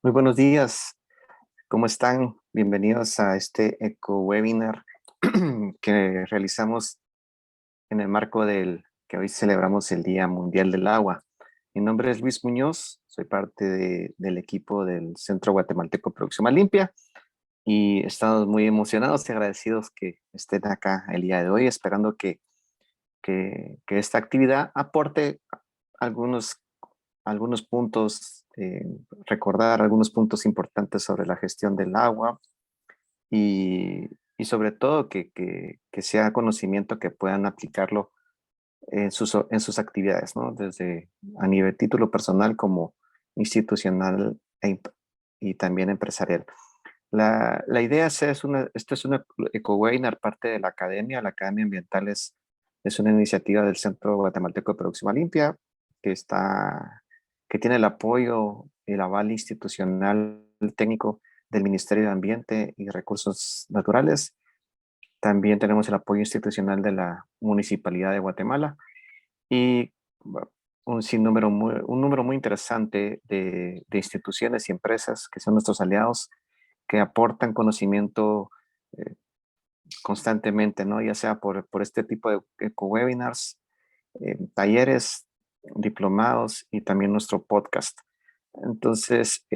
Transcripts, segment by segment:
Muy buenos días, ¿cómo están? Bienvenidos a este eco-webinar que realizamos en el marco del que hoy celebramos el Día Mundial del Agua. Mi nombre es Luis Muñoz, soy parte del equipo del Centro Guatemalteco Próxima Limpia y estamos muy emocionados y agradecidos que estén acá el día de hoy, esperando que esta actividad aporte algunos algunos puntos, recordar algunos puntos importantes sobre la gestión del agua y sobre todo que sea conocimiento que puedan aplicarlo en sus actividades, ¿no? Desde a nivel título personal como institucional y también empresarial. La idea esto es una eco-webinar, parte de la academia. La Academia Ambiental es una iniciativa del Centro Guatemalteco de Producción Limpia que que tiene el apoyo y el aval institucional técnico del Ministerio de Ambiente y Recursos Naturales. También tenemos el apoyo institucional de la Municipalidad de Guatemala y un número muy interesante de instituciones y empresas que son nuestros aliados que aportan conocimiento eh, constantemente, ¿no? Ya sea por este tipo de eco-webinars, talleres, diplomados y también nuestro podcast. Entonces,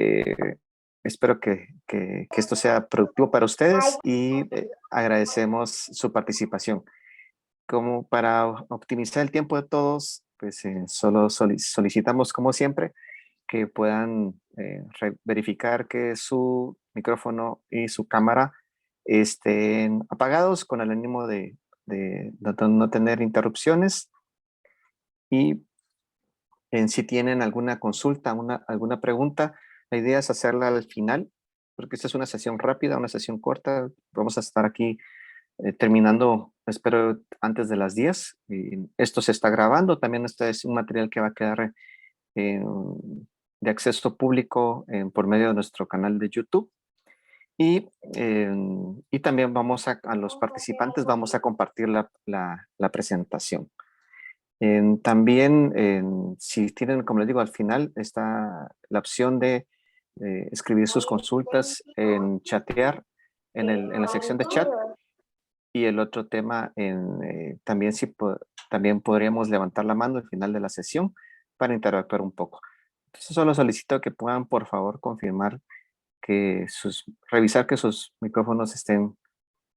espero que esto sea productivo para ustedes y agradecemos su participación. Como para optimizar el tiempo de todos, pues solo solicitamos, como siempre, que puedan verificar que su micrófono y su cámara estén apagados con el ánimo de no tener interrupciones y si tienen alguna consulta, alguna pregunta, la idea es hacerla al final, porque esta es una sesión rápida, una sesión corta. Vamos a estar aquí terminando, espero, antes de las 10. Y esto se está grabando, también este es un material que va a quedar eh, de acceso público por medio de nuestro canal de YouTube. Eh, y también a los participantes vamos a compartir la presentación. También, si tienen, como les digo, al final está la opción de escribir sus consultas en chatear en la sección de chat. Y el otro tema, también, también podríamos levantar la mano al final de la sesión para interactuar un poco. Entonces, solo solicito que puedan, por favor, confirmar revisar que sus micrófonos estén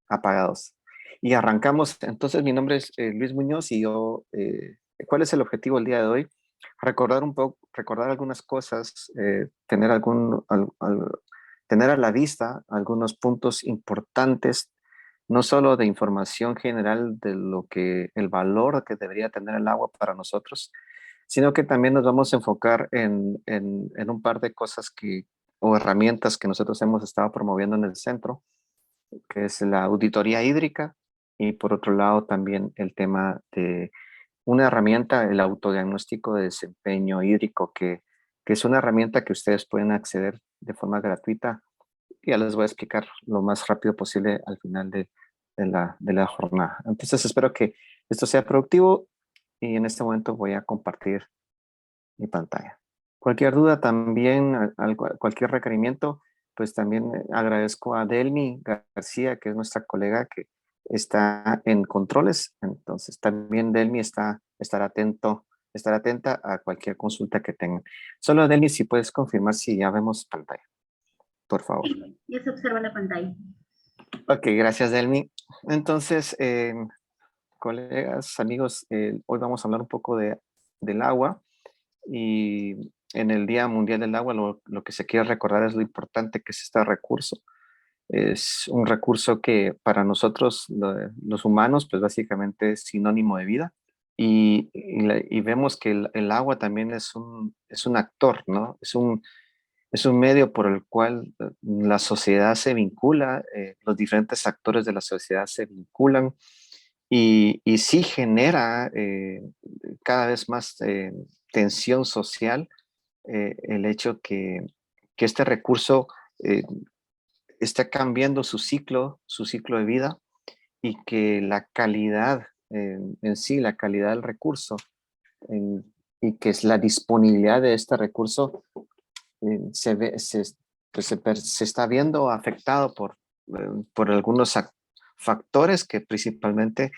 apagados. Y arrancamos. Entonces, mi nombre es Luis Muñoz y ¿cuál es el objetivo del día de hoy? Recordar un poco, recordar algunas cosas, tener a la vista algunos puntos importantes, no solo de información general de el valor que debería tener el agua para nosotros, sino que también nos vamos a enfocar en un par de cosas o herramientas que nosotros hemos estado promoviendo en el centro, que es la auditoría hídrica, y por otro lado también el tema de una herramienta, el autodiagnóstico de desempeño hídrico, que es una herramienta que ustedes pueden acceder de forma gratuita. Y ya les voy a explicar lo más rápido posible al final de la jornada. Entonces espero que esto sea productivo y en este momento voy a compartir mi pantalla. Cualquier duda también, cualquier requerimiento, pues también agradezco a Delmi García, que es nuestra colega que está en controles. Entonces también Delmi estará atenta a cualquier consulta que tengan. Solo Delmi, si puedes confirmar si ya vemos pantalla, por favor. Sí, ya se observa la pantalla. Ok, gracias Delmi. Entonces, colegas, amigos, hoy vamos a hablar un poco del agua. Y en el Día Mundial del Agua lo que se quiere recordar es lo importante que es este recurso. Es un recurso que para nosotros, los humanos, pues básicamente es sinónimo de vida. Y vemos que el agua también es un actor, ¿no? Es un medio por el cual la sociedad se vincula, los diferentes actores de la sociedad se vinculan y sí genera cada vez más tensión social, el hecho que este recurso eh, está cambiando su ciclo de vida, y que la calidad en sí, la calidad del recurso, y que es la disponibilidad de este recurso, pues se está viendo afectado por algunos factores que principalmente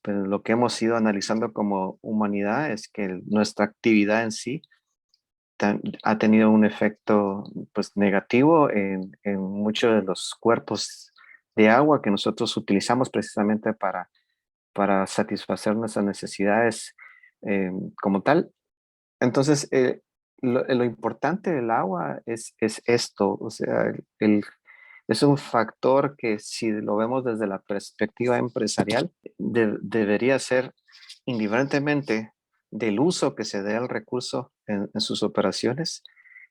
pues, lo que hemos ido analizando como humanidad es que nuestra actividad en sí ha tenido un efecto pues negativo en muchos de los cuerpos de agua que nosotros utilizamos precisamente para satisfacer nuestras necesidades como tal. Entonces, lo importante del agua es esto, o sea, es un factor que si lo vemos desde la perspectiva empresarial, debería ser indiferentemente del uso que se dé al recurso en sus operaciones,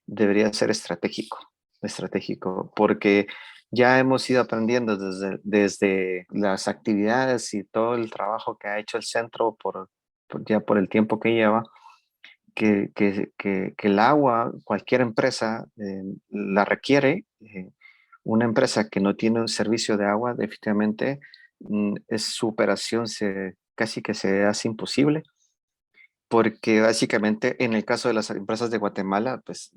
debería ser estratégico, porque ya hemos ido aprendiendo desde las actividades y todo el trabajo que ha hecho el centro ya por el tiempo que lleva, que el agua, cualquier empresa la requiere. Una empresa que no tiene un servicio de agua, definitivamente su operación casi que se hace imposible, porque básicamente en el caso de las empresas de Guatemala, pues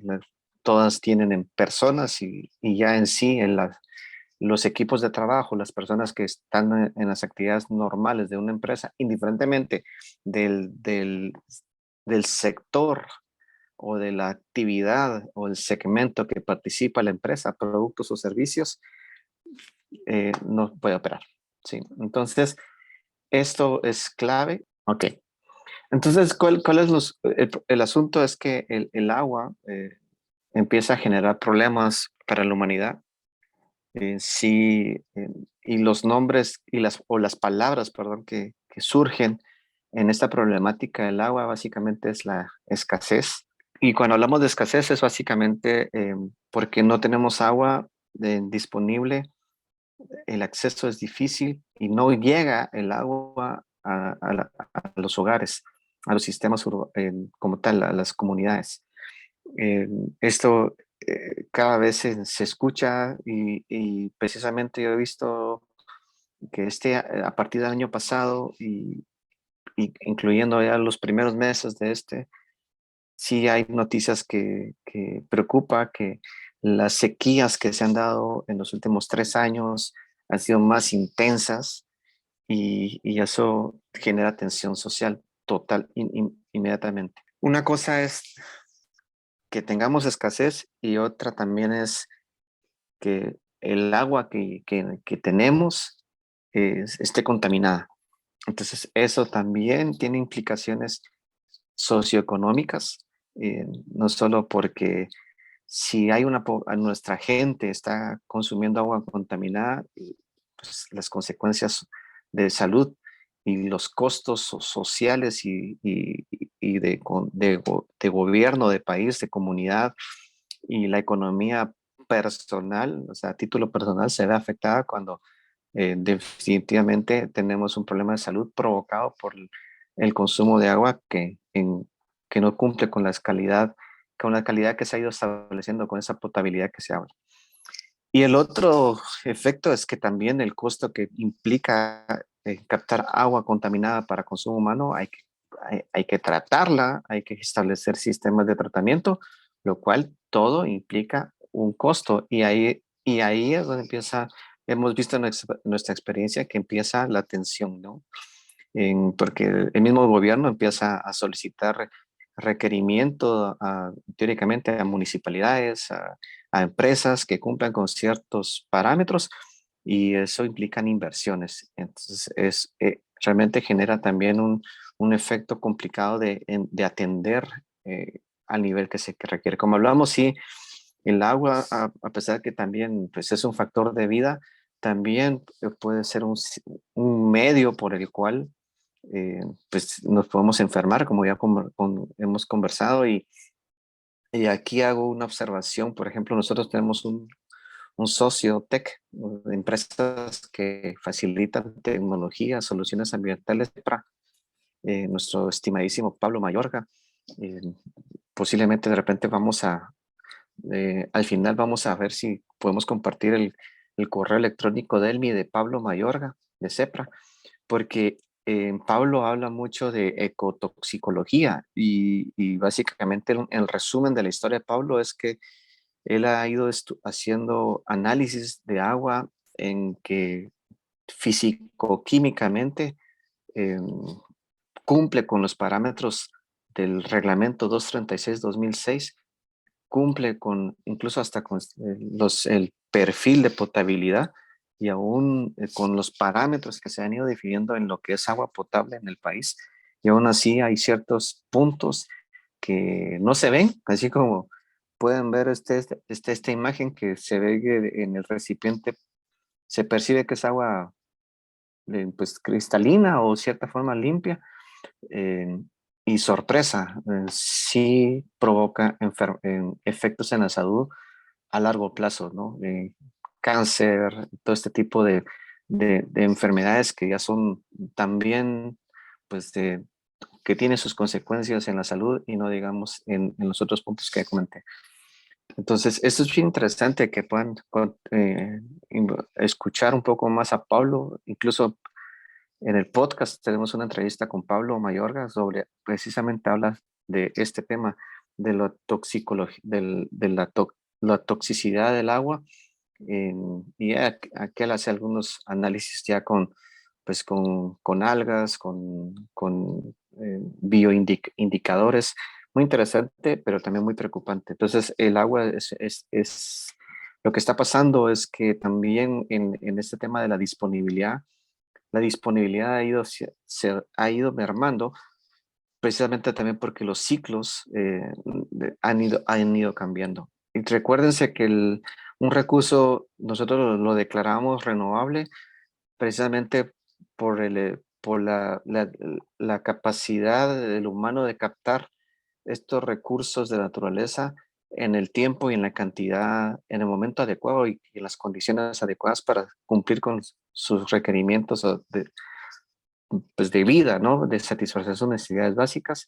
todas tienen en personas y ya en sí los equipos de trabajo, las personas que están en las actividades normales de una empresa, indiferentemente del, del, del sector o de la actividad o el segmento que participa la empresa, productos o servicios, no puede operar. ¿Sí? Entonces, esto es clave. Ok. Entonces, ¿cuál es el asunto? Es que el agua empieza a generar problemas para la humanidad. Sí, y los nombres o las palabras, perdón, que surgen en esta problemática del agua básicamente es la escasez. Y cuando hablamos de escasez es básicamente porque no tenemos agua disponible, el acceso es difícil y no llega el agua a los hogares, a los sistemas como tal, a las comunidades. Esto cada vez se escucha y precisamente yo he visto que a partir del año pasado y incluyendo ya los primeros meses de sí hay noticias que preocupa que las sequías que se han dado en los últimos 3 años han sido más intensas y eso genera tensión social total inmediatamente. Una cosa es que tengamos escasez y otra también es que el agua que tenemos esté contaminada. Entonces, eso también tiene implicaciones socioeconómicas, no solo porque si nuestra gente está consumiendo agua contaminada, pues las consecuencias de salud y los costos sociales y de gobierno, de país, de comunidad y la economía personal, o sea, a título personal, se ve afectada cuando definitivamente tenemos un problema de salud provocado por el consumo de agua que no cumple con la calidad que se ha ido estableciendo, con esa potabilidad que se habla. Y el otro efecto es que también el costo que implica captar agua contaminada para consumo humano, hay que tratarla, hay que establecer sistemas de tratamiento, lo cual todo implica un costo. Y ahí es donde hemos visto en nuestra experiencia que empieza la tensión, ¿no? Porque el mismo gobierno empieza a solicitar requerimiento teóricamente a municipalidades, a empresas que cumplan con ciertos parámetros y eso implica inversiones. Entonces, realmente genera también un efecto complicado de atender al nivel que se requiere. Como hablamos, sí, el agua, a pesar de que también pues, es un factor de vida, también puede ser un medio por el cual pues nos podemos enfermar, como ya hemos conversado. Y aquí hago una observación. Por ejemplo, nosotros tenemos un socio tech, de empresas que facilitan tecnología, soluciones ambientales para nuestro estimadísimo Pablo Mayorga. Eh, Posiblemente de repente al final vamos a ver si podemos compartir el correo electrónico de él y de Pablo Mayorga, de CEPRA, porque Pablo habla mucho de ecotoxicología y básicamente el resumen de la historia de Pablo es que Él ha ido haciendo análisis de agua en que físico-químicamente eh, cumple con los parámetros del reglamento 236-2006, cumple con incluso hasta con el perfil de potabilidad y aún con los parámetros que se han ido definiendo en lo que es agua potable en el país. Y aún así hay ciertos puntos que no se ven, así como pueden ver esta imagen que se ve que en el recipiente se percibe que es agua pues cristalina o cierta forma limpia, eh, y sorpresa, sí provoca efectos en la salud a largo plazo, ¿no? Cáncer, todo este tipo de enfermedades que ya son también, pues, que tienen sus consecuencias en la salud y no digamos en los otros puntos que comenté. Entonces, esto es bien interesante que puedan escuchar un poco más a Pablo, incluso en el podcast tenemos una entrevista con Pablo Mayorga sobre, precisamente habla de este tema, de la toxicología, la toxicidad del agua, y aquel hace algunos análisis ya pues con algas, con bioindicadores, muy interesante, pero también muy preocupante. Entonces, el agua lo que está pasando es que también en este tema de la disponibilidad se ha ido mermando, precisamente también porque los ciclos han ido cambiando. Y recuérdense que un recurso nosotros lo declaramos renovable precisamente por la capacidad del humano de captar estos recursos de naturaleza en el tiempo y en la cantidad, en el momento adecuado y en las condiciones adecuadas para cumplir con sus requerimientos pues de vida, ¿no? De satisfacer sus necesidades básicas.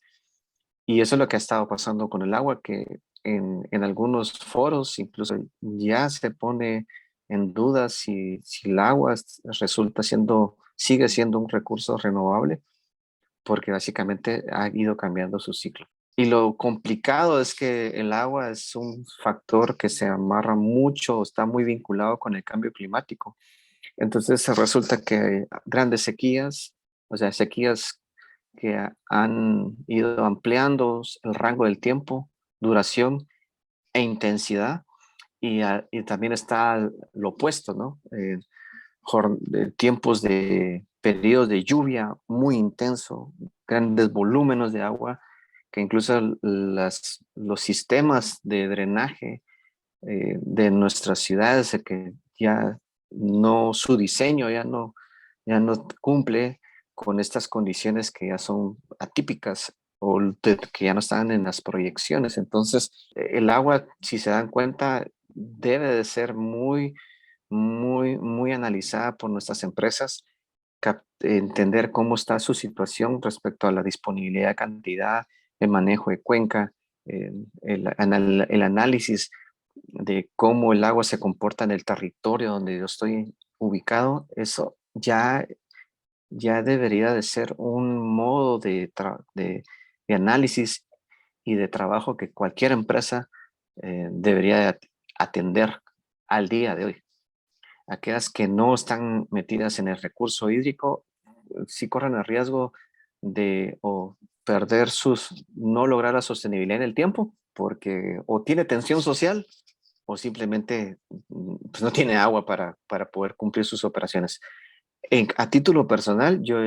Y eso es lo que ha estado pasando con el agua, que en algunos foros incluso ya se pone en duda si el agua sigue siendo un recurso renovable, porque básicamente ha ido cambiando su ciclo. Y lo complicado es que el agua es un factor que se amarra mucho, está muy vinculado con el cambio climático. Entonces resulta que grandes sequías, o sea, sequías que han ido ampliando el rango del tiempo, duración e intensidad, y también está lo opuesto, ¿no? Tiempos de periodos de lluvia muy intenso, grandes volúmenes de agua, que incluso los sistemas de drenaje de nuestras ciudades, que ya no, su diseño ya no cumple con estas condiciones que ya son atípicas o que ya no están en las proyecciones. Entonces, el agua, si se dan cuenta, debe de ser muy analizada por nuestras empresas, entender cómo está su situación respecto a la disponibilidad de cantidad, el manejo de cuenca, el análisis de cómo el agua se comporta en el territorio donde yo estoy ubicado. Eso ya debería de ser un modo de análisis y de trabajo que cualquier empresa debería de atender al día de hoy. Aquellas que no están metidas en el recurso hídrico sí corren el riesgo de o perder no lograr la sostenibilidad en el tiempo, porque o tiene tensión social o simplemente pues no tiene agua para poder cumplir sus operaciones. A título personal, yo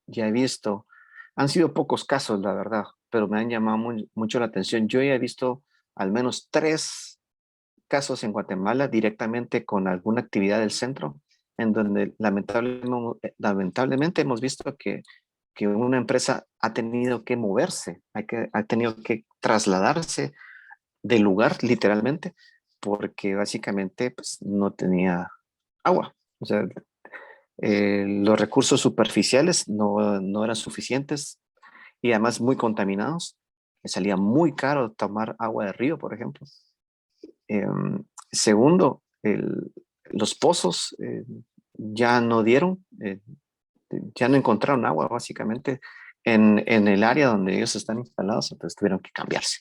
ya he visto, han sido pocos casos, la verdad, pero me han llamado mucho la atención. Yo ya he visto al menos 3 casos en Guatemala directamente con alguna actividad del centro, en donde lamentablemente hemos visto que una empresa ha tenido que moverse, ha tenido que trasladarse del lugar literalmente, porque básicamente pues, no tenía agua. O sea, los recursos superficiales no eran suficientes y además muy contaminados. Me salía muy caro tomar agua de río, por ejemplo. Eh, Segundo, los pozos ya no dieron, ya no encontraron agua básicamente en el área donde ellos están instalados, entonces tuvieron que cambiarse.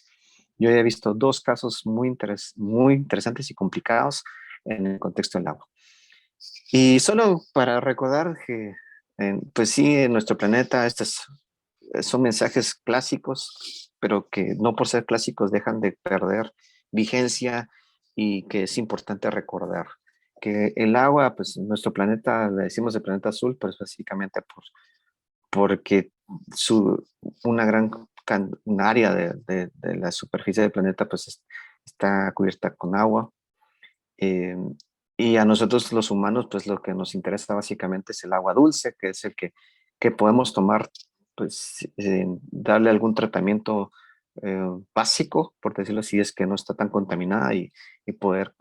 Yo he visto dos casos muy interesantes y complicados en el contexto del agua. Y solo para recordar que, pues sí, en nuestro planeta estos son mensajes clásicos, pero que no por ser clásicos dejan de perder vigencia y que es importante recordar que el agua, pues nuestro planeta, le decimos el planeta azul, pues básicamente porque su, una gran un área de la superficie del planeta pues está cubierta con agua. eh, y a nosotros los humanos, pues lo que nos interesa básicamente es el agua dulce, que es el que podemos tomar, pues darle algún tratamiento básico, por decirlo así, es que no está tan contaminada y poder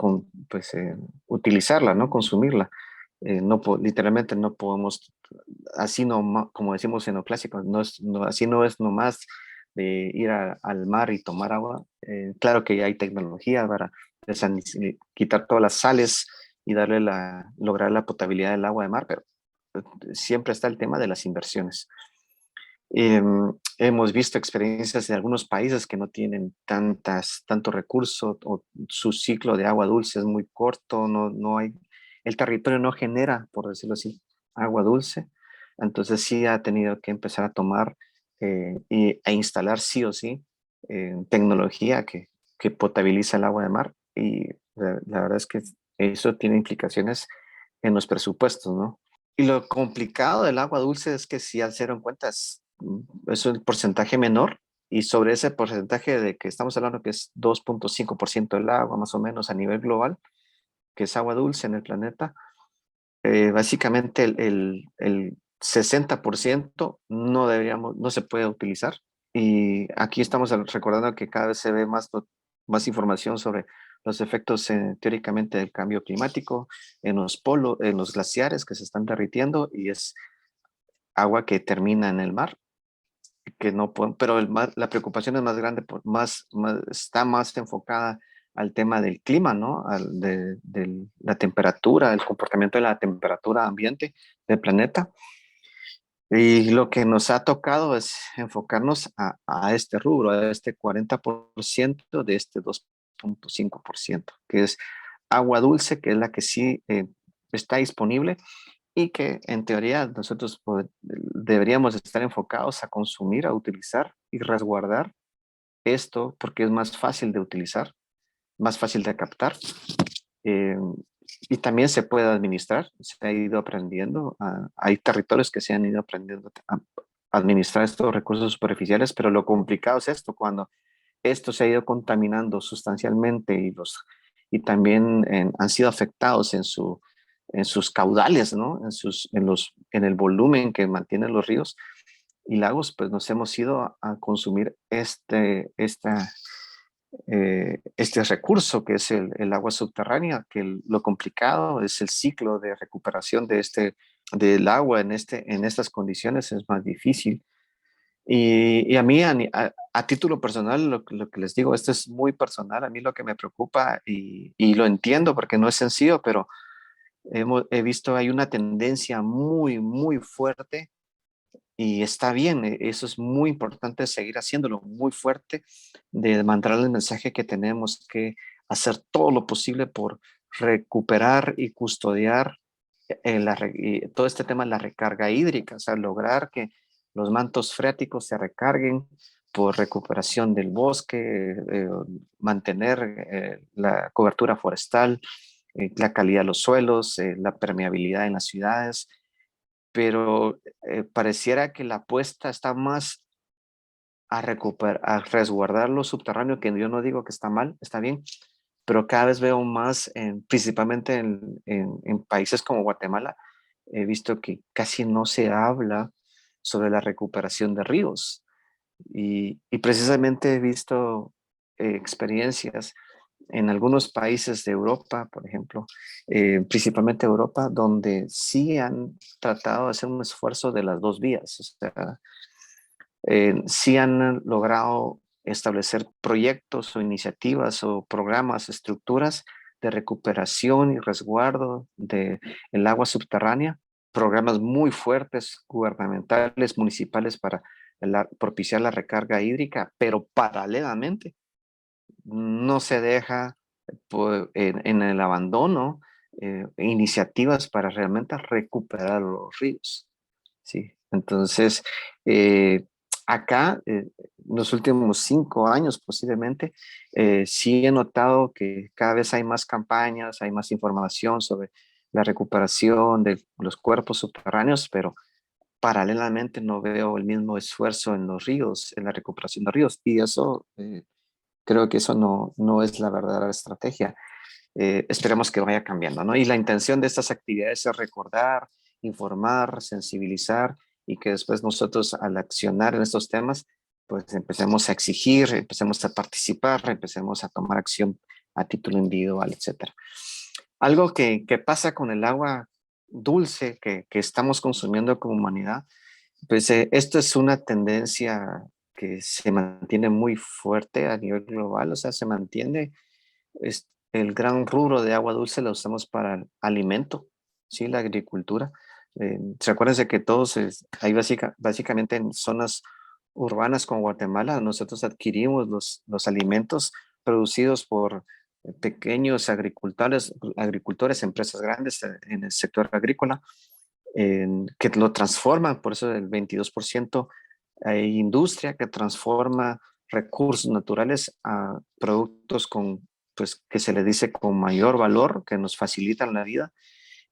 pues, utilizarla, ¿no? Consumirla. No, literalmente no podemos, así no, como decimos en lo clásico, así no es nomás de ir al mar y tomar agua. Claro que ya hay tecnología para quitar todas las sales y lograr la potabilidad del agua de mar, pero siempre está el tema de las inversiones. Hemos visto experiencias de algunos países que no tienen tanto recurso o su ciclo de agua dulce es muy corto, no hay, el territorio no genera, por decirlo así, agua dulce. Entonces sí ha tenido que empezar a tomar e instalar sí o sí tecnología que potabiliza el agua de mar. Y la verdad es que eso tiene implicaciones en los presupuestos, ¿no? Y lo complicado del agua dulce es que si al cero en cuenta es un porcentaje menor y sobre ese porcentaje de que estamos hablando que es 2,5% del agua más o menos a nivel global, que es agua dulce en el planeta, básicamente el 60% no se puede utilizar. Y aquí estamos recordando que cada vez se ve más información sobre los efectos teóricamente del cambio climático en los polos, en los glaciares que se están derritiendo y es agua que termina en el mar, que no pueden, pero la preocupación es más grande, está más enfocada al tema del clima, ¿no? De la temperatura, el comportamiento de la temperatura ambiente del planeta. Y lo que nos ha tocado es enfocarnos a este rubro, a este 40% de este 2,5%, que es agua dulce, que es la que sí está disponible y que en teoría nosotros deberíamos estar enfocados a consumir, a utilizar y resguardar esto porque es más fácil de utilizar, más fácil de captar eh, y también se puede administrar, se ha ido aprendiendo, hay territorios que se han ido aprendiendo a administrar estos recursos superficiales, pero lo complicado es esto, cuando esto se ha ido contaminando sustancialmente y también han sido afectados en sus caudales, ¿no? En el volumen que mantienen los ríos y lagos, pues nos hemos ido a consumir este recurso que es el agua subterránea, que lo complicado es el ciclo de recuperación del agua en estas condiciones es más difícil. Y a mí, a título personal, lo que les digo, esto es muy personal, a mí lo que me preocupa y lo entiendo porque no es sencillo, pero he visto hay una tendencia muy fuerte y está bien, eso es muy importante seguir haciéndolo muy fuerte, de mandar el mensaje que tenemos que hacer todo lo posible por recuperar y custodiar todo este tema de la recarga hídrica, o sea, lograr que los mantos freáticos se recarguen por recuperación del bosque, mantener la cobertura forestal, la calidad de los suelos, la permeabilidad en las ciudades, pero pareciera que la apuesta está más a resguardar lo subterráneo, que yo no digo que está mal, está bien, pero cada vez veo más, principalmente en países como Guatemala, he visto que casi no se habla sobre la recuperación de ríos. Y precisamente he visto experiencias en algunos países de Europa, por ejemplo, principalmente Europa, donde sí han tratado de hacer un esfuerzo de las dos vías. O sea, sí han logrado establecer proyectos o iniciativas o programas, estructuras de recuperación y resguardo del agua subterránea, programas muy fuertes gubernamentales, municipales para propiciar la recarga hídrica, pero paralelamente no se deja en el abandono iniciativas para realmente recuperar los ríos. Sí, entonces, acá, los últimos 5 años posiblemente, sí he notado que cada vez hay más campañas, hay más información sobre la recuperación de los cuerpos subterráneos, pero paralelamente no veo el mismo esfuerzo en los ríos, en la recuperación de ríos, y eso, creo que eso no es la verdadera estrategia. Esperemos que vaya cambiando, ¿no? Y la intención de estas actividades es recordar, informar, sensibilizar y que después nosotros al accionar en estos temas, pues empecemos a exigir, empecemos a participar, empecemos a tomar acción a título individual, etcétera. Algo que pasa con el agua dulce que estamos consumiendo como humanidad, pues esto es una tendencia que se mantiene muy fuerte a nivel global, o sea, se mantiene el gran rubro de agua dulce la usamos para el alimento, ¿sí? La agricultura. Recuérdense que todos, hay básicamente en zonas urbanas como Guatemala, nosotros adquirimos los alimentos producidos por pequeños agricultores, empresas grandes en el sector agrícola, que lo transforman, por eso el 22% hay industria que transforma recursos naturales a productos con, pues, que se le dice con mayor valor, que nos facilitan la vida,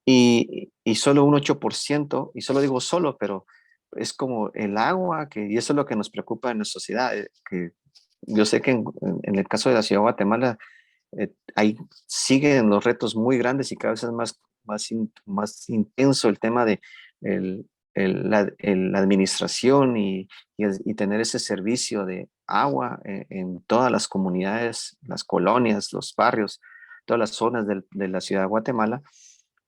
y solo un 8%, y solo digo solo, pero es como el agua, y eso es lo que nos preocupa en la sociedad, que yo sé que en el caso de la ciudad de Guatemala, ahí siguen los retos muy grandes y cada vez es más intenso el tema de el- la administración y tener ese servicio de agua en todas las comunidades, las colonias, los barrios, todas las zonas de la ciudad de Guatemala.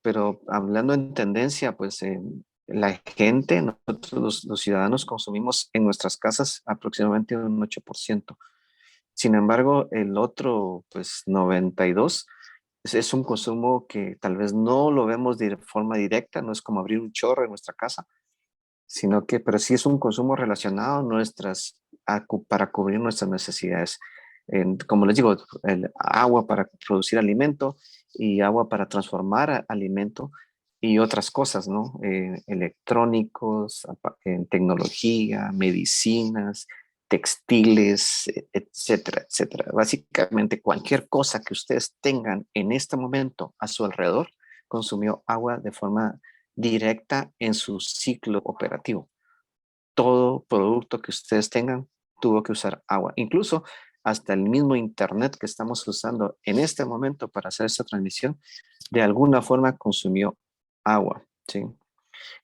Pero hablando en tendencia, pues la gente, nosotros los ciudadanos consumimos en nuestras casas aproximadamente un 8%. Sin embargo, el otro, pues 92, es un consumo que tal vez no lo vemos de forma directa, no es como abrir un chorro en nuestra casa, sino que, pero sí es un consumo relacionado a para cubrir nuestras necesidades. Como les digo, el agua para producir alimento y agua para transformar alimento y otras cosas, ¿no? Electrónicos, en tecnología, medicinas, textiles, etcétera, etcétera. Básicamente cualquier cosa que ustedes tengan en este momento a su alrededor consumió agua de forma directa en su ciclo operativo. Todo producto que ustedes tengan tuvo que usar agua. Incluso hasta el mismo Internet que estamos usando en este momento para hacer esta transmisión, de alguna forma consumió agua. ¿Sí?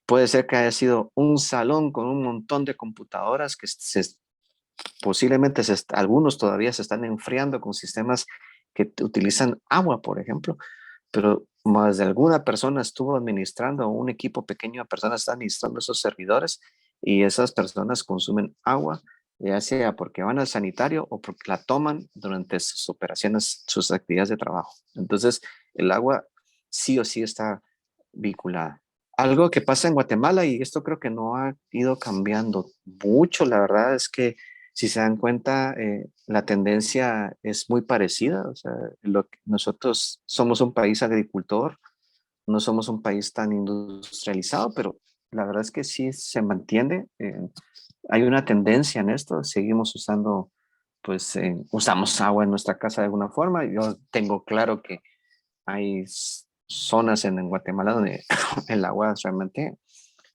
Puede ser que haya sido un salón con un montón de computadoras posiblemente algunos todavía se están enfriando con sistemas que utilizan agua, por ejemplo, pero más de alguna persona estuvo administrando, un equipo pequeño de personas está administrando esos servidores y esas personas consumen agua, ya sea porque van al sanitario o porque la toman durante sus operaciones, sus actividades de trabajo. Entonces, el agua sí o sí está vinculada. Algo que pasa en Guatemala, y esto creo que no ha ido cambiando mucho, la verdad es que si se dan cuenta, la tendencia es muy parecida. O sea, nosotros somos un país agricultor, no somos un país tan industrializado, pero la verdad es que sí se mantiene. Hay una tendencia en esto, seguimos usando, pues usamos agua en nuestra casa de alguna forma. Yo tengo claro que hay zonas en Guatemala donde el agua realmente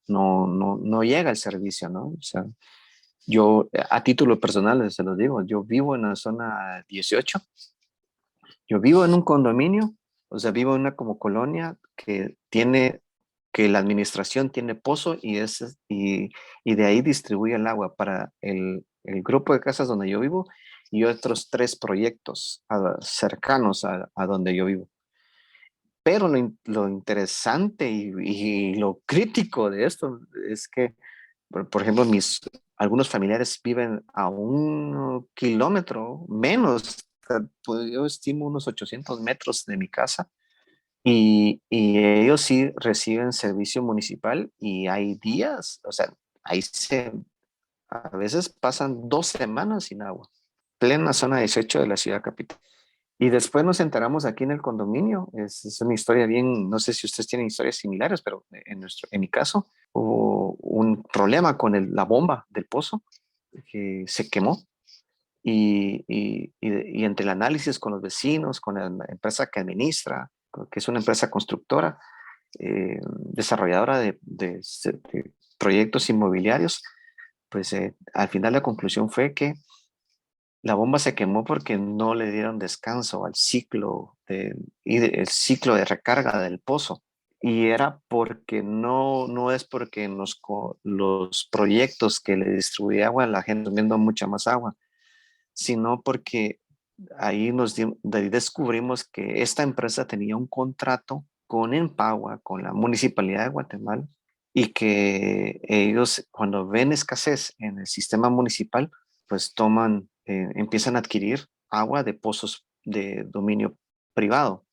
no llega al servicio, ¿no? O sea, yo, a título personal, se los digo, yo vivo en la zona 18, yo vivo en un condominio, o sea, vivo en una como colonia que la administración tiene pozo y de ahí distribuye el agua para el grupo de casas donde yo vivo y otros 3 proyectos cercanos a donde yo vivo. Pero lo interesante y lo crítico de esto es que por ejemplo, algunos familiares viven a 1 kilómetro menos, o sea, pues yo estimo unos 800 metros de mi casa y ellos sí reciben servicio municipal y hay días, o sea, a veces pasan 2 semanas sin agua. plena zona 18 de la ciudad capital. Y después nos enteramos aquí en el condominio, es una historia bien, no sé si ustedes tienen historias similares, pero en mi caso hubo un problema con la bomba del pozo que se quemó y entre el análisis con los vecinos, con la empresa que administra, que es una empresa constructora, desarrolladora de proyectos inmobiliarios, pues al final la conclusión fue que la bomba se quemó porque no le dieron descanso al el ciclo de recarga del pozo. Y era porque no es porque en los proyectos que le distribuye agua la gente viendo mucha más agua, sino porque de ahí descubrimos que esta empresa tenía un contrato con Empagua, con la Municipalidad de Guatemala, y que ellos cuando ven escasez en el sistema municipal, pues empiezan a adquirir agua de pozos de dominio privado.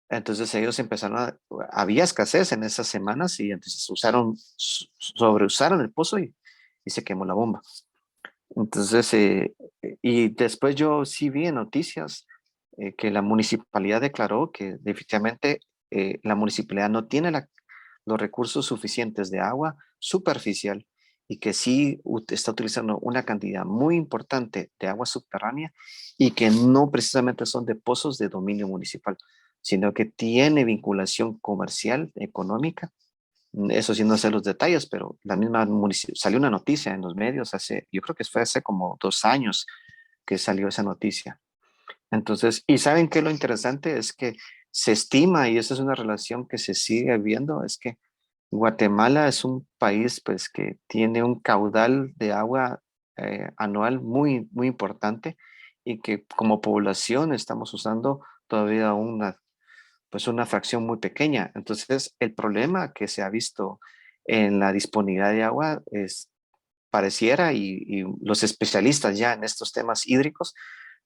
Entonces ellos había escasez en esas semanas y entonces sobreusaron el pozo y se quemó la bomba. Entonces, y después yo sí vi en noticias que la municipalidad declaró que definitivamente la municipalidad no tiene los recursos suficientes de agua superficial y que sí está utilizando una cantidad muy importante de agua subterránea y que no precisamente son de pozos de dominio municipal, sino que tiene vinculación comercial, económica. Eso sí, no sé los detalles, pero la misma salió una noticia en los medios yo creo que fue hace como 2 años que salió esa noticia. Entonces, y saben que lo interesante es que se estima, y esa es una relación que se sigue viendo, es que Guatemala es un país pues que tiene un caudal de agua anual muy, muy importante y que como población estamos usando todavía pues una fracción muy pequeña. Entonces, el problema que se ha visto en la disponibilidad de agua pareciera, y los especialistas ya en estos temas hídricos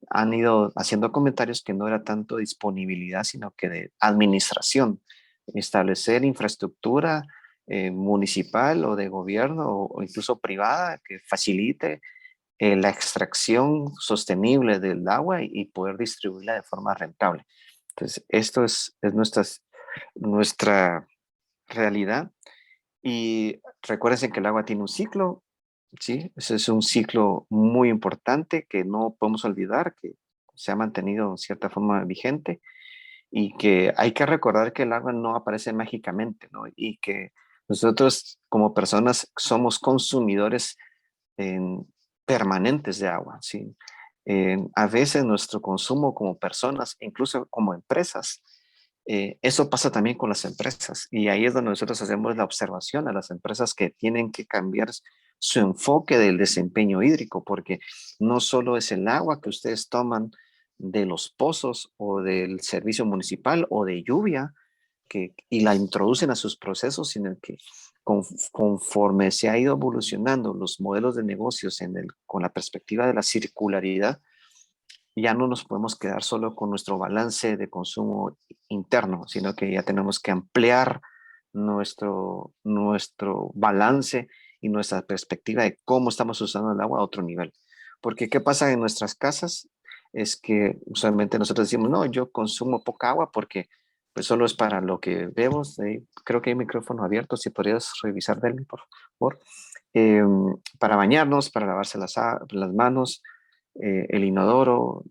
han ido haciendo comentarios que no era tanto disponibilidad, sino que de administración, establecer infraestructura municipal o de gobierno o incluso privada que facilite la extracción sostenible del agua y poder distribuirla de forma rentable. Entonces, esto es nuestra realidad. Y recuérdense que el agua tiene un ciclo, ¿sí? Ese es un ciclo muy importante que no podemos olvidar, que se ha mantenido en cierta forma vigente y que hay que recordar que el agua no aparece mágicamente, ¿no? Y que nosotros como personas somos consumidores en- permanentes de agua, ¿sí? A veces nuestro consumo como personas, incluso como empresas, eso pasa también con las empresas y ahí es donde nosotros hacemos la observación a las empresas que tienen que cambiar su enfoque del desempeño hídrico, porque no solo es el agua que ustedes toman de los pozos o del servicio municipal o de lluvia y la introducen a sus procesos, sino que con- conforme se ha ido evolucionando los modelos de negocios con la perspectiva de la circularidad, ya no nos podemos quedar solo con nuestro balance de consumo interno, sino que ya tenemos que ampliar nuestro balance y nuestra perspectiva de cómo estamos usando el agua a otro nivel. Porque ¿qué pasa en nuestras casas? Es que usualmente nosotros decimos, no, yo consumo poca agua porque pues solo es para lo que bebemos. Creo que hay micrófono abierto, si podrías revisar, Delmi, por favor. Para bañarnos, para lavarse las manos, el inodoro,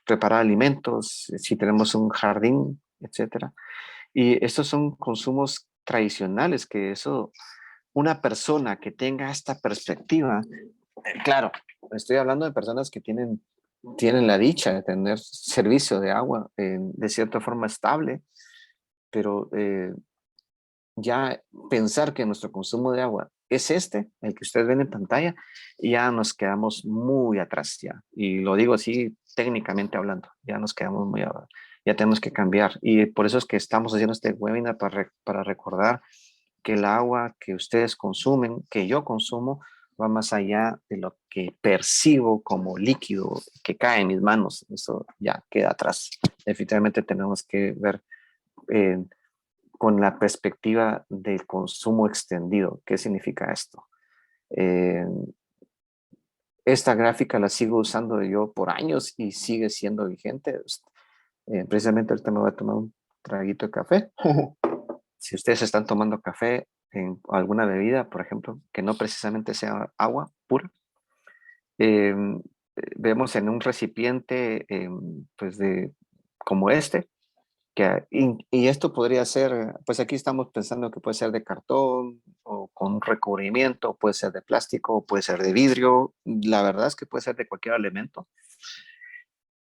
preparar alimentos, si tenemos un jardín, etcétera. Y estos son consumos tradicionales que una persona que tenga esta perspectiva, claro, estoy hablando de personas que tienen la dicha de tener servicio de agua de cierta forma estable, pero ya pensar que nuestro consumo de agua es el que ustedes ven en pantalla, ya nos quedamos muy atrás ya. Y lo digo así técnicamente hablando, ya nos quedamos muy atrás. Ya tenemos que cambiar. Y por eso es que estamos haciendo este webinar para recordar que el agua que ustedes consumen, que yo consumo, va más allá de lo que percibo como líquido que cae en mis manos. Eso ya queda atrás. Definitivamente tenemos que ver eh, con la perspectiva del consumo extendido. ¿Qué significa esto? Eh, Esta gráfica la sigo usando yo por años y sigue siendo vigente. Precisamente ahorita me voy a tomar un traguito de café. Si ustedes están tomando café en alguna bebida, por ejemplo, que no precisamente sea agua pura, eh, vemos en un recipiente pues como este, y esto podría ser, pues aquí estamos pensando que puede ser de cartón o con un recubrimiento, puede ser de plástico, puede ser de vidrio, la verdad es que puede ser de cualquier elemento.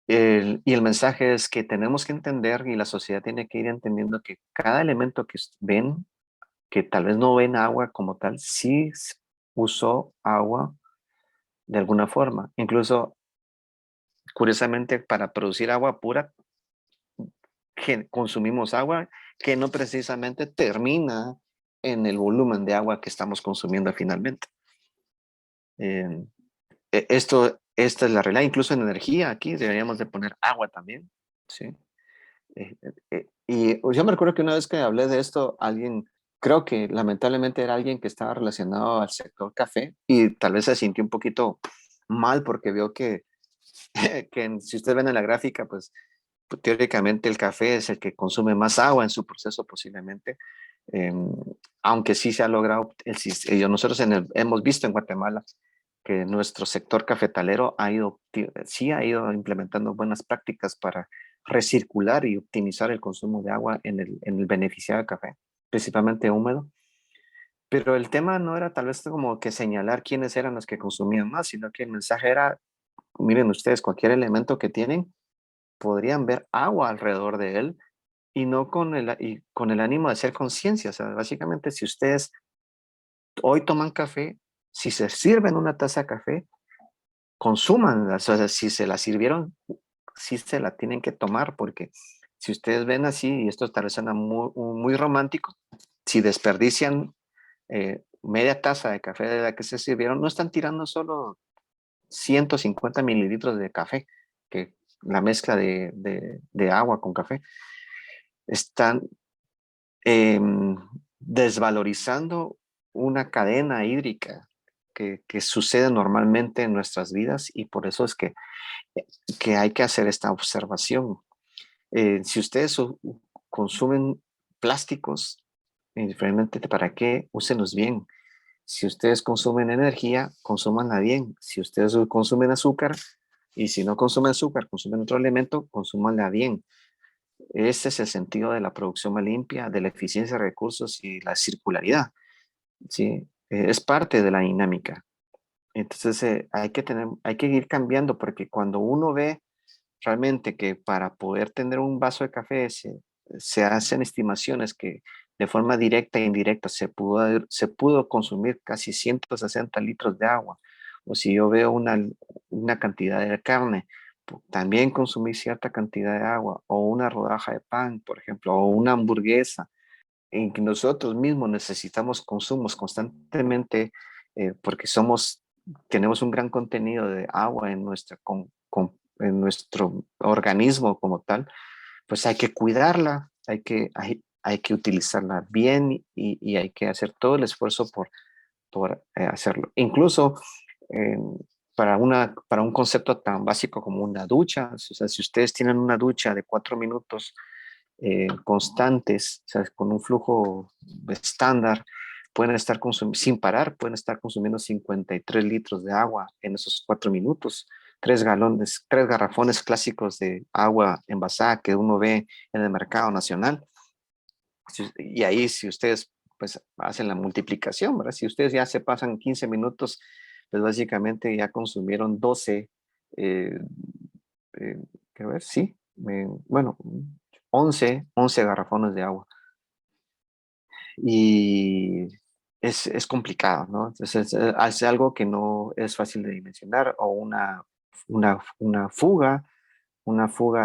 Y el mensaje es que tenemos que entender y la sociedad tiene que ir entendiendo que cada elemento que ven, que tal vez no ven agua como tal, sí usó agua de alguna forma. Incluso, curiosamente, para producir agua pura, que consumimos agua que no precisamente termina en el volumen de agua que estamos consumiendo finalmente. Eh, esta es la realidad. Incluso en energía, aquí deberíamos de poner agua también. ¿Sí? Y yo me recuerdo que una vez que hablé de esto, alguien, creo que lamentablemente era alguien que estaba relacionado al sector café y tal vez se sintió un poquito mal porque vio que, si ustedes ven en la gráfica, pues teóricamente el café es el que consume más agua en su proceso posiblemente, eh, aunque sí se ha logrado, nosotros hemos visto en Guatemala que nuestro sector cafetalero sí ha ido implementando buenas prácticas para recircular y optimizar el consumo de agua en el beneficiado de café, principalmente húmedo. Pero el tema no era tal vez como que señalar quiénes eran los que consumían más, sino que el mensaje era, miren ustedes, cualquier elemento que tienen, podrían ver agua alrededor de él y no con el ánimo de hacer conciencia. O sea, básicamente, si ustedes hoy toman café, si se sirven una taza de café, consuman, o sea, si se la sirvieron, sí se la tienen que tomar, porque si ustedes ven así, y esto tal vez suena muy romántico, si desperdician media taza de café de la que se sirvieron, no están tirando solo 150 mililitros de café, que la mezcla de agua con café, están eh, desvalorizando una cadena hídrica que sucede normalmente en nuestras vidas y por eso es que hay que hacer esta observación. Si ustedes consumen plásticos, indiferentemente para qué, úsenlos bien. Si ustedes consumen energía, consúmanla bien. Si ustedes consumen azúcar y si no consumen azúcar, consumen otro elemento, consúmanla bien. Ese es el sentido de la producción más limpia, de la eficiencia de recursos y la circularidad, ¿sí? Es parte de la dinámica. Entonces hay que ir cambiando porque cuando uno ve realmente que para poder tener un vaso de café se hacen estimaciones que de forma directa e indirecta se pudo consumir casi 160 litros de agua. O si yo veo una cantidad de carne, también consumir cierta cantidad de agua, o una rodaja de pan, por ejemplo, o una hamburguesa, en que nosotros mismos necesitamos consumos constantemente porque tenemos un gran contenido de agua en nuestro organismo como tal, pues hay que cuidarla, hay que utilizarla bien y hay que hacer todo el esfuerzo por hacerlo. Incluso eh, para un concepto tan básico como una ducha, o sea, si ustedes tienen una ducha de 4 minutos constantes, o sea, con un flujo estándar, pueden estar sin parar, pueden estar consumiendo 53 litros de agua en esos 4 minutos. 3 garrafones clásicos de agua envasada que uno ve en el mercado nacional. Y ahí, si ustedes pues hacen la multiplicación, ¿verdad? Si ustedes ya se pasan 15 minutos, pues básicamente ya consumieron 12, eh, eh, quiero ver, sí, bueno, 11 garrafones de agua. Y es complicado, ¿no? Entonces es algo que no es fácil de dimensionar o una fuga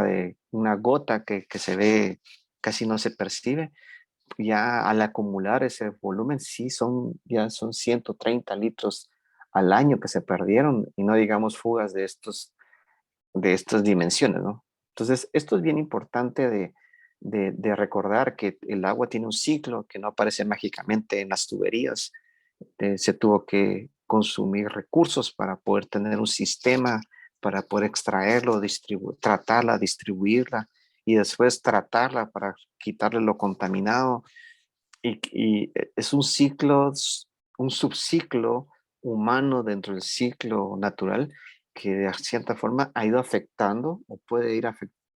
de una gota que se ve, casi no se percibe. Ya al acumular ese volumen, sí ya son 130 litros al año que se perdieron y no digamos fugas de estas dimensiones, ¿no? Entonces, esto es bien importante de recordar que el agua tiene un ciclo que no aparece mágicamente en las tuberías. Se tuvo que consumir recursos para poder tener un sistema, para poder extraerlo, tratarla, distribuirla y después tratarla para quitarle lo contaminado. Y es un ciclo, un subciclo humano dentro del ciclo natural que de cierta forma ha ido afectando o puede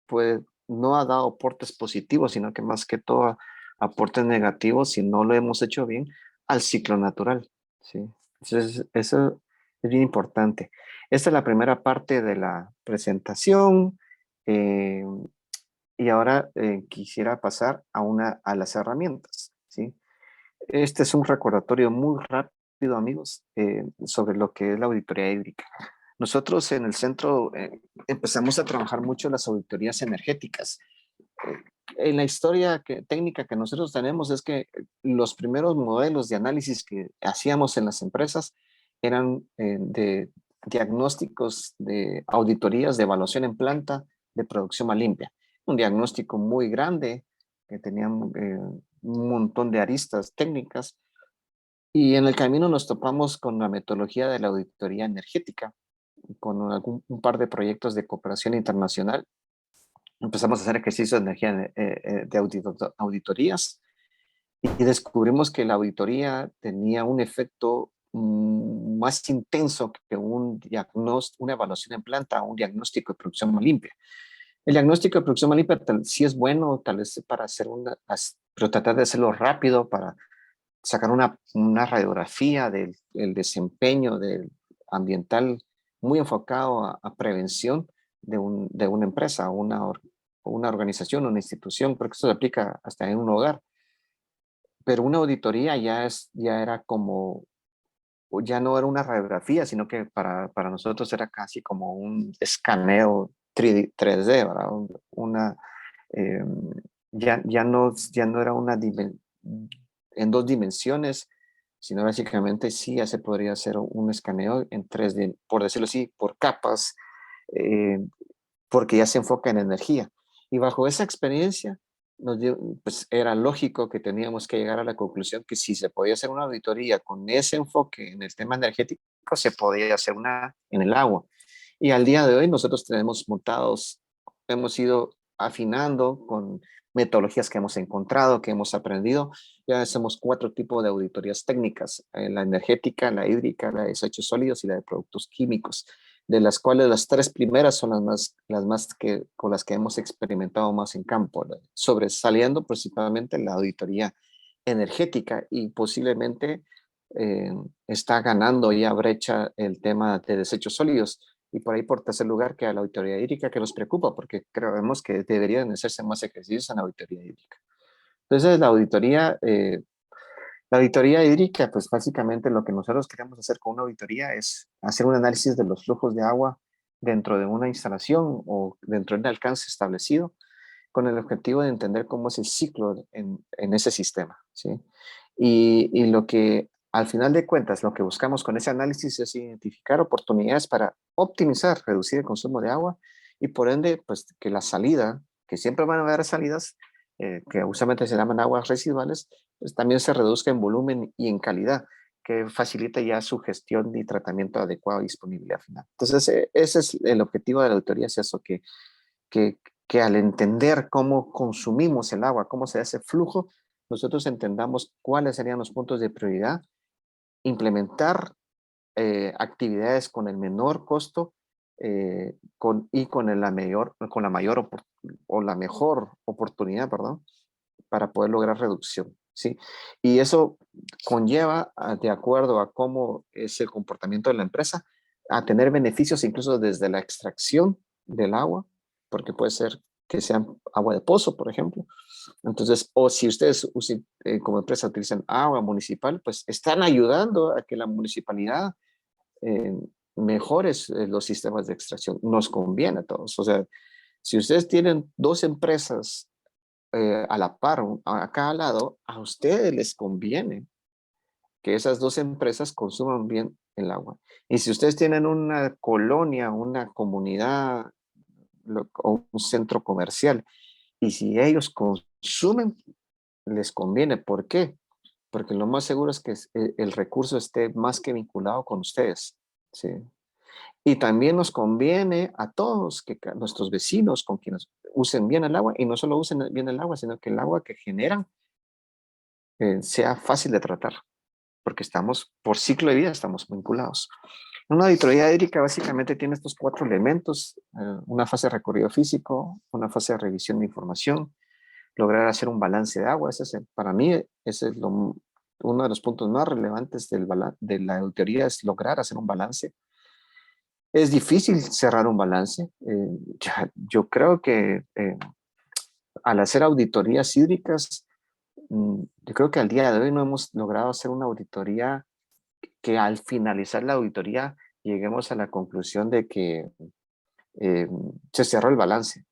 puede, no ha dado aportes positivos, sino que más que todo aportes negativos si no lo hemos hecho bien al ciclo natural. ¿Sí? Entonces, eso es bien importante. Esta es la primera parte de la presentación. eh, y ahora quisiera pasar a las herramientas, ¿sí? Este es un recordatorio muy rápido, amigos, sobre lo que es la auditoría hídrica. Nosotros en el centro empezamos a trabajar mucho las auditorías energéticas. En la historia técnica que nosotros tenemos es que los primeros modelos de análisis que hacíamos en las empresas eran de diagnósticos de auditorías de evaluación en planta de producción más limpia. Un diagnóstico muy grande que tenía un montón de aristas técnicas y en el camino nos topamos con la metodología de la auditoría energética, con un par de proyectos de cooperación internacional. Empezamos a hacer ejercicios de energía de auditorías y descubrimos que la auditoría tenía un efecto más intenso que una evaluación en planta o un diagnóstico de producción más limpia. El diagnóstico de producción más limpia sí es bueno, tal vez para hacer pero tratar de hacerlo rápido para sacar una radiografía del desempeño ambiental muy enfocado a prevención de una empresa, una organización, una institución, porque esto se aplica hasta en un hogar. Pero una auditoría ya era como, ya no era una radiografía, sino que para nosotros era casi como un escaneo 3D, ¿verdad? Una, eh, ya no era en dos dimensiones, sino básicamente sí ya se podría hacer un escaneo en 3D, por decirlo así, por capas, eh, porque ya se enfoca en energía. Y bajo esa experiencia, pues era lógico que teníamos que llegar a la conclusión que si se podía hacer una auditoría con ese enfoque en el tema energético, se podía hacer una en el agua. Y al día de hoy nosotros tenemos hemos ido afinando con metodologías que hemos encontrado, que hemos aprendido. Ya hacemos 4 tipos de auditorías técnicas: la energética, la hídrica, la de desechos sólidos y la de productos químicos, de las cuales las 3 primeras son con las que hemos experimentado más en campo, sobresaliendo principalmente la auditoría energética y posiblemente eh, está ganando ya brecha el tema de desechos sólidos. Y por ahí, por tercer lugar, que a la auditoría hídrica, que nos preocupa, porque creemos que deberían hacerse más ejercicios en la auditoría hídrica. Entonces, la auditoría hídrica, pues básicamente lo que nosotros queremos hacer con una auditoría es hacer un análisis de los flujos de agua dentro de una instalación o dentro de un alcance establecido, con el objetivo de entender cómo es el ciclo en ese sistema, ¿sí? Y lo que, al final de cuentas, lo que buscamos con ese análisis es identificar oportunidades para optimizar, reducir el consumo de agua y por ende, pues que la salida, que siempre van a haber salidas, que usualmente se llaman aguas residuales, pues también se reduzca en volumen y en calidad, que facilita ya su gestión y tratamiento adecuado y disponibilidad final. Entonces, ese es el objetivo de la auditoría, es eso, que, que al entender cómo consumimos el agua, cómo se hace flujo, nosotros entendamos cuáles serían los puntos de prioridad, implementar actividades con el menor costo y con la mayor o la mejor oportunidad, perdón, para poder lograr reducción, ¿sí? Y eso conlleva, de acuerdo a cómo es el comportamiento de la empresa, a tener beneficios incluso desde la extracción del agua, porque puede ser que sea agua de pozo, por ejemplo. Entonces, o si ustedes como empresa utilizan agua municipal, pues están ayudando a que la municipalidad eh, mejore los sistemas de extracción. Nos conviene a todos. O sea, si ustedes tienen 2 empresas a la par, acá al lado, a ustedes les conviene que esas 2 empresas consuman bien el agua. Y si ustedes tienen una colonia, una comunidad o un centro comercial, y si ellos consumen, les conviene. ¿Por qué? porque lo más seguro es que el recurso esté más que vinculado con ustedes, ¿sí? Y también nos conviene a todos que nuestros vecinos con quienes usen bien el agua, y no solo usen bien el agua, sino que el agua que generan sea fácil de tratar, porque estamos, por ciclo de vida, estamos vinculados. Una auditoría hídrica básicamente tiene estos 4 elementos: una fase de recorrido físico, una fase de revisión de información, lograr hacer un balance de agua. Para mí, ese es uno de los puntos más relevantes de la auditoría, es lograr hacer un balance. Es difícil cerrar un balance. Yo creo que al hacer auditorías hídricas, yo creo que al día de hoy no hemos logrado hacer una auditoría que al finalizar la auditoría lleguemos a la conclusión de que eh, se cerró el balance.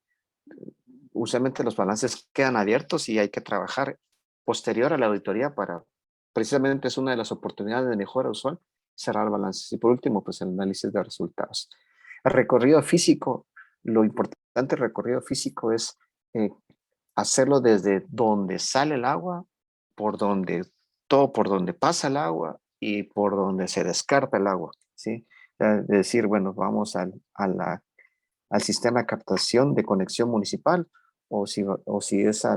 Usualmente los balances quedan abiertos y hay que trabajar posterior a la auditoría para, precisamente es una de las oportunidades de mejora usual, cerrar balances. Y por último, pues el análisis de resultados. El recorrido físico, lo importante del recorrido físico es eh, hacerlo desde donde sale el agua, por donde, todo por donde pasa el agua y por donde se descarta el agua, ¿sí? Es decir, bueno, vamos al sistema de captación de conexión municipal, o si es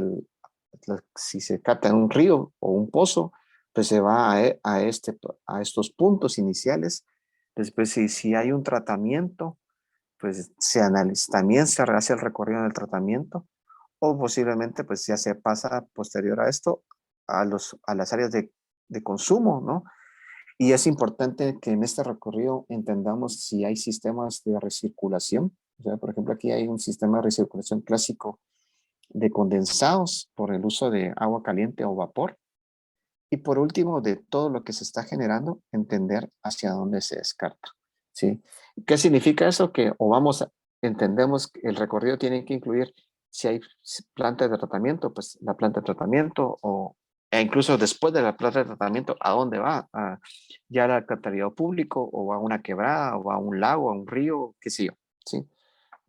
si se capta en un río o un pozo, pues se va a estos puntos iniciales. Después, si hay un tratamiento, pues se analiza, también se hace el recorrido del tratamiento, o posiblemente pues ya se pasa posterior a esto a las áreas de consumo, ¿no? Y es importante que en este recorrido entendamos si hay sistemas de recirculación. O sea, por ejemplo, aquí hay un sistema de recirculación clásico de condensados por el uso de agua caliente o vapor. Y por último, de todo lo que se está generando, entender hacia dónde se descarta, ¿sí? ¿Qué significa eso? Que entendemos que el recorrido tiene que incluir, si hay planta de tratamiento, pues la planta de tratamiento, e incluso después de la planta de tratamiento, ¿a dónde va? ¿Ya al alcantarillado público, o a una quebrada, o a un lago, a un río, qué sé yo, ¿sí?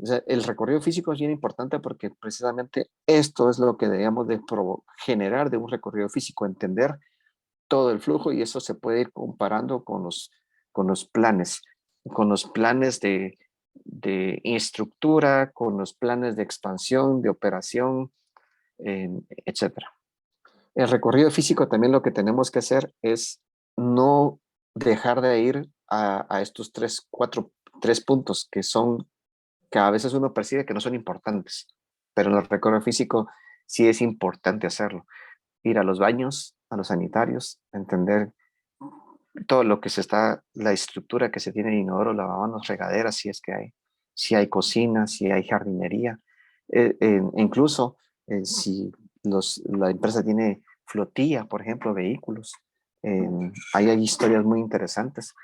O sea, el recorrido físico es bien importante porque precisamente esto es lo que debemos de generar de un recorrido físico, entender todo el flujo, y eso se puede ir comparando con los planes de estructura, con los planes de expansión, de operación, etcétera. El recorrido físico también lo que tenemos que hacer es no dejar de ir a estos tres puntos que a veces uno percibe que no son importantes, pero en el recorrido físico sí es importante hacerlo. Ir a los baños, a los sanitarios, entender todo lo que la estructura que se tiene en inodoro, lavamanos, regaderas, si es que hay, si hay cocina, si hay jardinería, incluso si la empresa tiene flotilla, por ejemplo, vehículos. Hay historias muy interesantes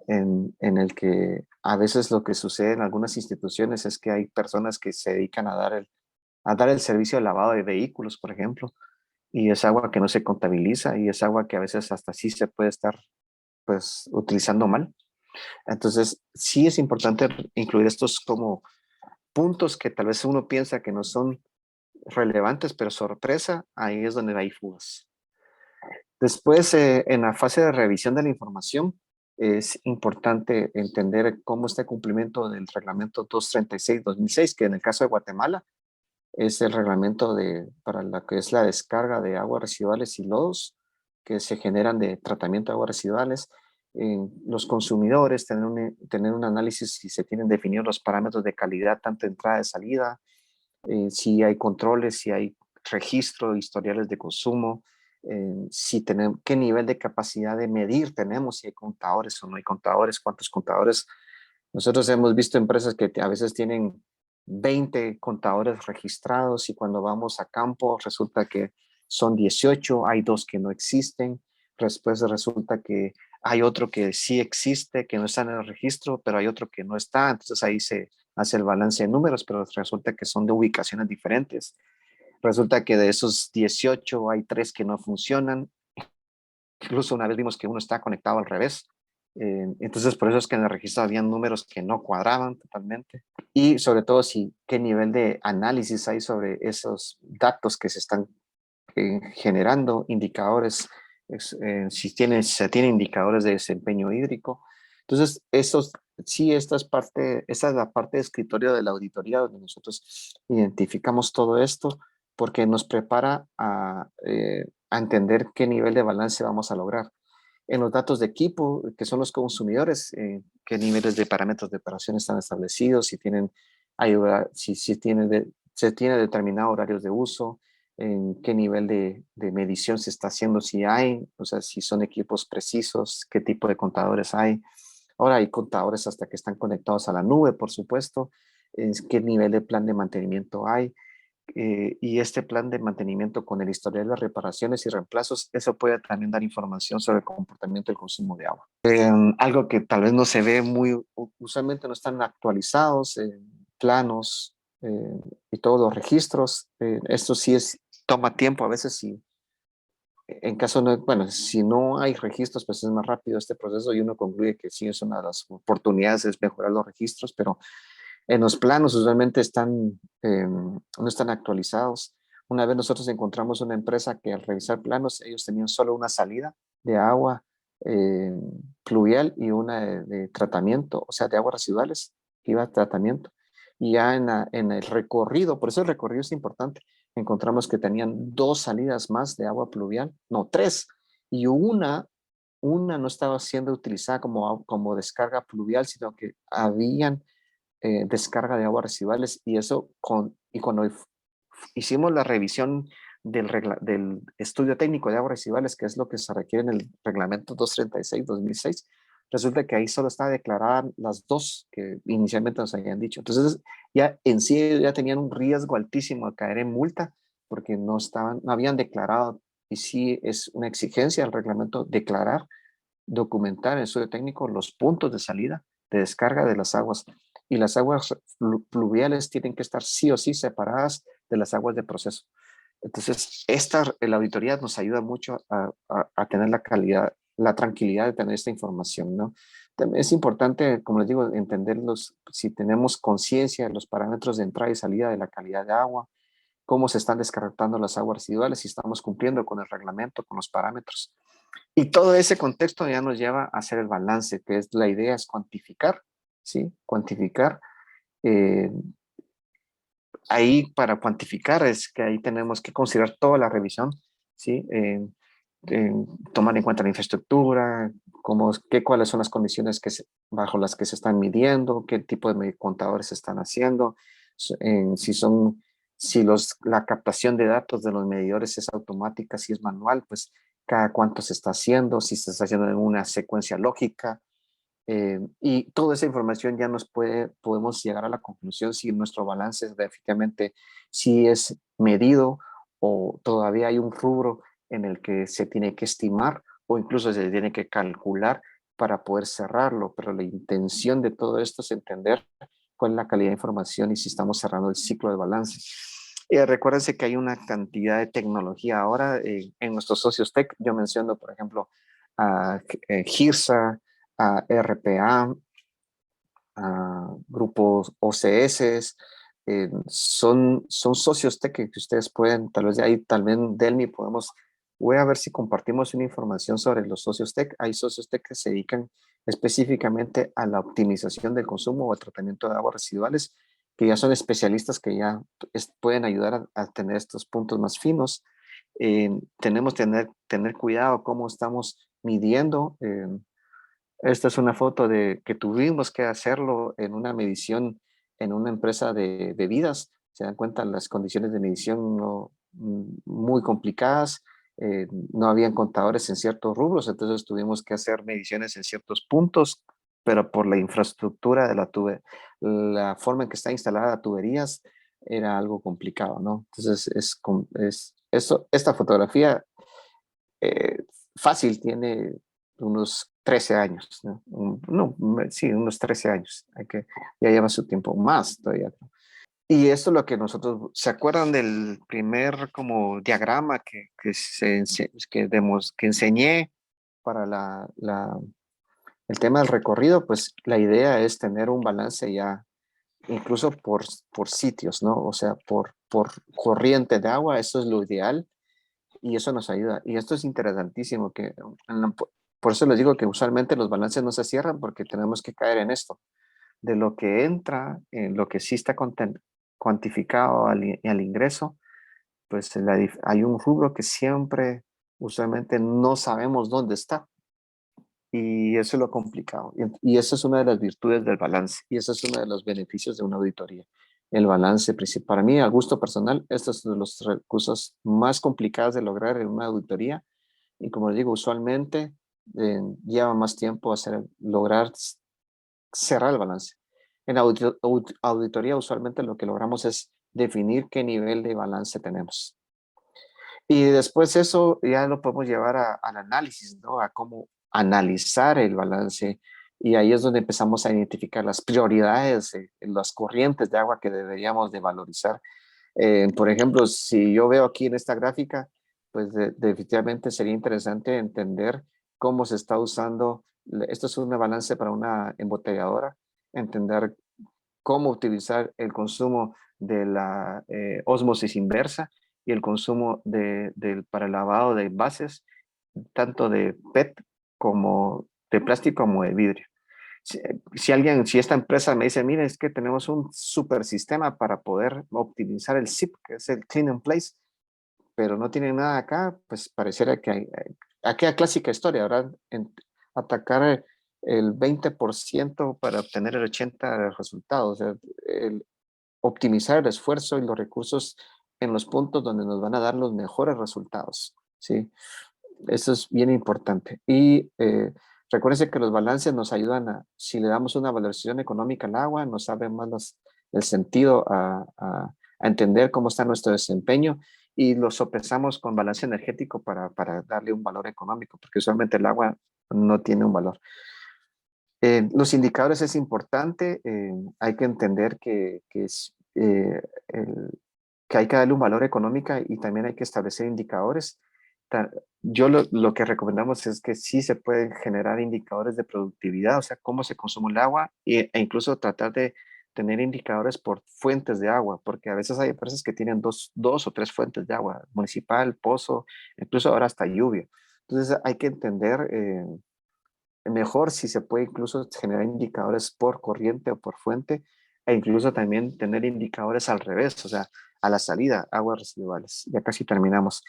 en el que a veces lo que sucede en algunas instituciones es que hay personas que se dedican a dar el servicio de lavado de vehículos, por ejemplo, y es agua que no se contabiliza, y es agua que a veces hasta sí se puede estar pues utilizando mal. Entonces, sí es importante incluir estos como puntos que tal vez uno piensa que no son relevantes, pero sorpresa, ahí es donde hay fugas. Después, en la fase de revisión de la información, es importante entender cómo está el cumplimiento del reglamento 236-2006, que en el caso de Guatemala es el reglamento para la que es la descarga de aguas residuales y lodos que se generan de tratamiento de aguas residuales. Los consumidores, tener un análisis si se tienen definidos los parámetros de calidad, tanto de entrada y salida, si hay controles, si hay registro, historiales de consumo, si tenemos, qué nivel de capacidad de medir tenemos, si hay contadores o no hay contadores, cuántos contadores. Nosotros hemos visto empresas que a veces tienen 20 contadores registrados, y cuando vamos a campo resulta que son 18, hay 2 que no existen, después resulta que hay otro que sí existe, que no está en el registro, pero hay otro que no está, entonces ahí se hace el balance de números, pero resulta que son de ubicaciones diferentes. Resulta que de esos 18 hay 3 que no funcionan. Incluso una vez vimos que uno está conectado al revés. Entonces, por eso es que en el registro habían números que no cuadraban totalmente. Y sobre todo, qué nivel de análisis hay sobre esos datos que se están generando, indicadores si se tienen indicadores de desempeño hídrico. Entonces, sí, esta es la parte de escritorio de la auditoría donde nosotros identificamos todo esto porque nos prepara a entender qué nivel de balance vamos a lograr. En los datos de equipo, que son los consumidores, qué niveles de parámetros de operación están establecidos, si tienen, si se tiene determinados horarios de uso, en qué nivel de medición se está haciendo, si hay, o sea, si son equipos precisos, qué tipo de contadores hay. Ahora hay contadores hasta que están conectados a la nube, por supuesto, qué nivel de plan de mantenimiento hay. Y este plan de mantenimiento con el historial de reparaciones y reemplazos, eso puede también dar información sobre el comportamiento del consumo de agua. Algo que tal vez no se ve usualmente no están actualizados, planos y todos los registros. Esto sí toma tiempo a veces si en caso no, bueno, si no hay registros, pues es más rápido este proceso y uno concluye que sí es una de las oportunidades es mejorar los registros, pero en los planos usualmente no están actualizados. Una vez nosotros encontramos una empresa que al revisar planos, ellos tenían solo una salida de agua eh, pluvial y una de tratamiento, o sea, de aguas residuales que iba a tratamiento. Y ya en el recorrido, por eso el recorrido es importante, encontramos que tenían dos salidas más de agua pluvial, no, tres, y una no estaba siendo utilizada como descarga pluvial, sino que habían descarga de aguas residuales y cuando hicimos la revisión del estudio técnico de aguas residuales, que es lo que se requiere en el reglamento 236-2006, resulta que ahí solo está declarada las dos que inicialmente nos habían dicho. Entonces, ya en sí ya tenían un riesgo altísimo de caer en multa porque no habían declarado, y sí es una exigencia del reglamento declarar, documentar en el estudio técnico los puntos de salida, de descarga de las aguas. Y las aguas pluviales tienen que estar sí o sí separadas de las aguas de proceso. Entonces, la auditoría nos ayuda mucho a tener la calidad, la tranquilidad de tener esta información, ¿no? También es importante, como les digo, entenderlos, si tenemos conciencia de los parámetros de entrada y salida de la calidad de agua, cómo se están descartando las aguas residuales, si estamos cumpliendo con el reglamento, con los parámetros. Y todo ese contexto ya nos lleva a hacer el balance, que es la idea es cuantificar, ¿sí? Cuantificar. eh, Ahí para cuantificar es que ahí tenemos que considerar toda la revisión, ¿sí? Eh, Tomar en cuenta la infraestructura, cuáles son las condiciones bajo las que se están midiendo, qué tipo de contadores se están haciendo, si la captación de datos de los medidores es automática, si es manual, pues cada cuánto se está haciendo, si se está haciendo en una secuencia lógica, y toda esa información ya podemos llegar a la conclusión si nuestro balance es efectivamente si es medido o todavía hay un rubro en el que se tiene que estimar o incluso se tiene que calcular para poder cerrarlo. Pero la intención de todo esto es entender cuál es la calidad de información y si estamos cerrando el ciclo de balance. Recuérdense que hay una cantidad de tecnología ahora en nuestros socios tech. Yo menciono, por ejemplo, a GIRSA, a RPA, a grupos OCS, son socios tech que ustedes pueden, tal vez de ahí, tal vez Delmi voy a ver si compartimos una información sobre los socios tech. Hay socios tech que se dedican específicamente a la optimización del consumo o al tratamiento de aguas residuales, que ya son especialistas que ya pueden ayudar a tener estos puntos más finos. Tenemos que tener cuidado cómo estamos midiendo. Esta es una foto de que tuvimos que hacerlo en una medición en una empresa de bebidas. Se dan cuenta las condiciones de medición muy complicadas. No habían contadores en ciertos rubros, entonces tuvimos que hacer mediciones en ciertos puntos, pero por la infraestructura de la forma en que está instalada la tuberías, era algo complicado, ¿no? Entonces, esta fotografía eh, fácil tiene unos 13 años, ¿no? No, sí, unos 13 años. Ya lleva su tiempo más todavía. Y esto es lo que ¿se acuerdan del primer como diagrama que enseñé para el tema del recorrido? Pues la idea es tener un balance ya, incluso por sitios, ¿no? O sea, por corriente de agua, eso es lo ideal. y eso nos ayuda. Y esto es interesantísimo, por eso les digo que usualmente los balances no se cierran porque tenemos que caer en esto, de lo que entra, en lo que sí está cuantificado al ingreso, pues hay un rubro que siempre, usualmente no sabemos dónde está. Y eso es lo complicado. Y eso es una de las virtudes del balance. Y eso es uno de los beneficios de una auditoría. El balance principal. Para mí, a gusto personal, estos son los recursos más complicados de lograr en una auditoría. Y como les digo, usualmente lleva más tiempo lograr cerrar el balance. En auditoría, usualmente lo que logramos es definir qué nivel de balance tenemos. Y después eso ya lo podemos llevar al análisis, ¿no? A cómo analizar el balance. Y ahí es donde empezamos a identificar las prioridades, las corrientes de agua que deberíamos de valorizar. Por ejemplo, si yo veo aquí en esta gráfica, pues definitivamente sería interesante entender cómo se está usando. Esto es un balance para una embotelladora, entender cómo utilizar el consumo de la ósmosis inversa y el consumo para el lavado de envases, tanto de PET como de plástico como de vidrio. Si esta empresa me dice, mire, es que tenemos un super sistema para poder optimizar el SIP, que es el Clean in Place, pero no tienen nada acá, pues pareciera que aquella clásica historia, ¿verdad? Atacar el 20% para obtener el 80% de resultados, o sea, optimizar el esfuerzo y los recursos en los puntos donde nos van a dar los mejores resultados, ¿sí? Eso es bien importante. Y recuérdense que los balances nos ayudan si le damos una valoración económica al agua, nos abre más el sentido a entender cómo está nuestro desempeño y lo sopesamos con balance energético para darle un valor económico, porque usualmente el agua no tiene un valor. Los indicadores es importante, hay que entender que hay que darle un valor económico y también hay que establecer indicadores. Yo lo que recomendamos es que sí se pueden generar indicadores de productividad, o sea, cómo se consume el agua e incluso tratar de tener indicadores por fuentes de agua, porque a veces hay empresas que tienen dos o tres fuentes de agua, municipal, pozo, incluso ahora hasta lluvia. Entonces hay que entender mejor si se puede incluso generar indicadores por corriente o por fuente e incluso también tener indicadores al revés, o sea, a la salida, aguas residuales. Ya casi terminamos.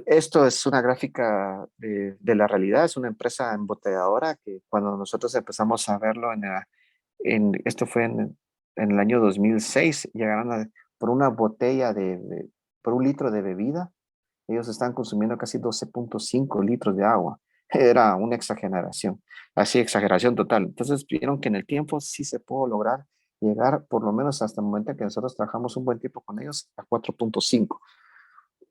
Esto es una gráfica de la realidad, es una empresa embotelladora que cuando nosotros empezamos a verlo esto fue en el año 2006, llegaron por una botella por un litro de bebida, ellos están consumiendo casi 12.5 litros de agua. Era una exageración, así exageración total. Entonces vieron que en el tiempo sí se pudo lograr llegar, por lo menos hasta el momento en que nosotros trabajamos un buen tiempo con ellos, a 4.5.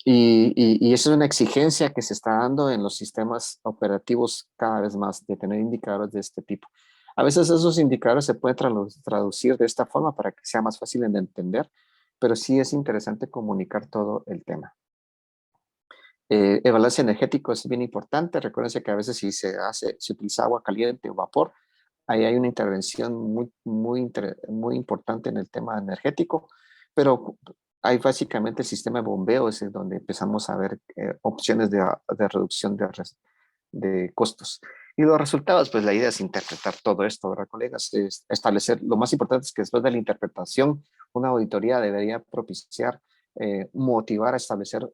Y esa es una exigencia que se está dando en los sistemas operativos cada vez más, de tener indicadores de este tipo. A veces esos indicadores se pueden traducir de esta forma para que sea más fácil de entender, pero sí es interesante comunicar todo el tema. El balance energético es bien importante. Recuérdense que a veces si se utiliza agua caliente o vapor, ahí hay una intervención muy importante en el tema energético, pero hay básicamente el sistema de bombeo, es donde empezamos a ver opciones de reducción de costos. Y los resultados, pues la idea es interpretar todo esto, ¿verdad, colegas? Establecer, lo más importante es que después de la interpretación, una auditoría debería propiciar, motivar a establecer,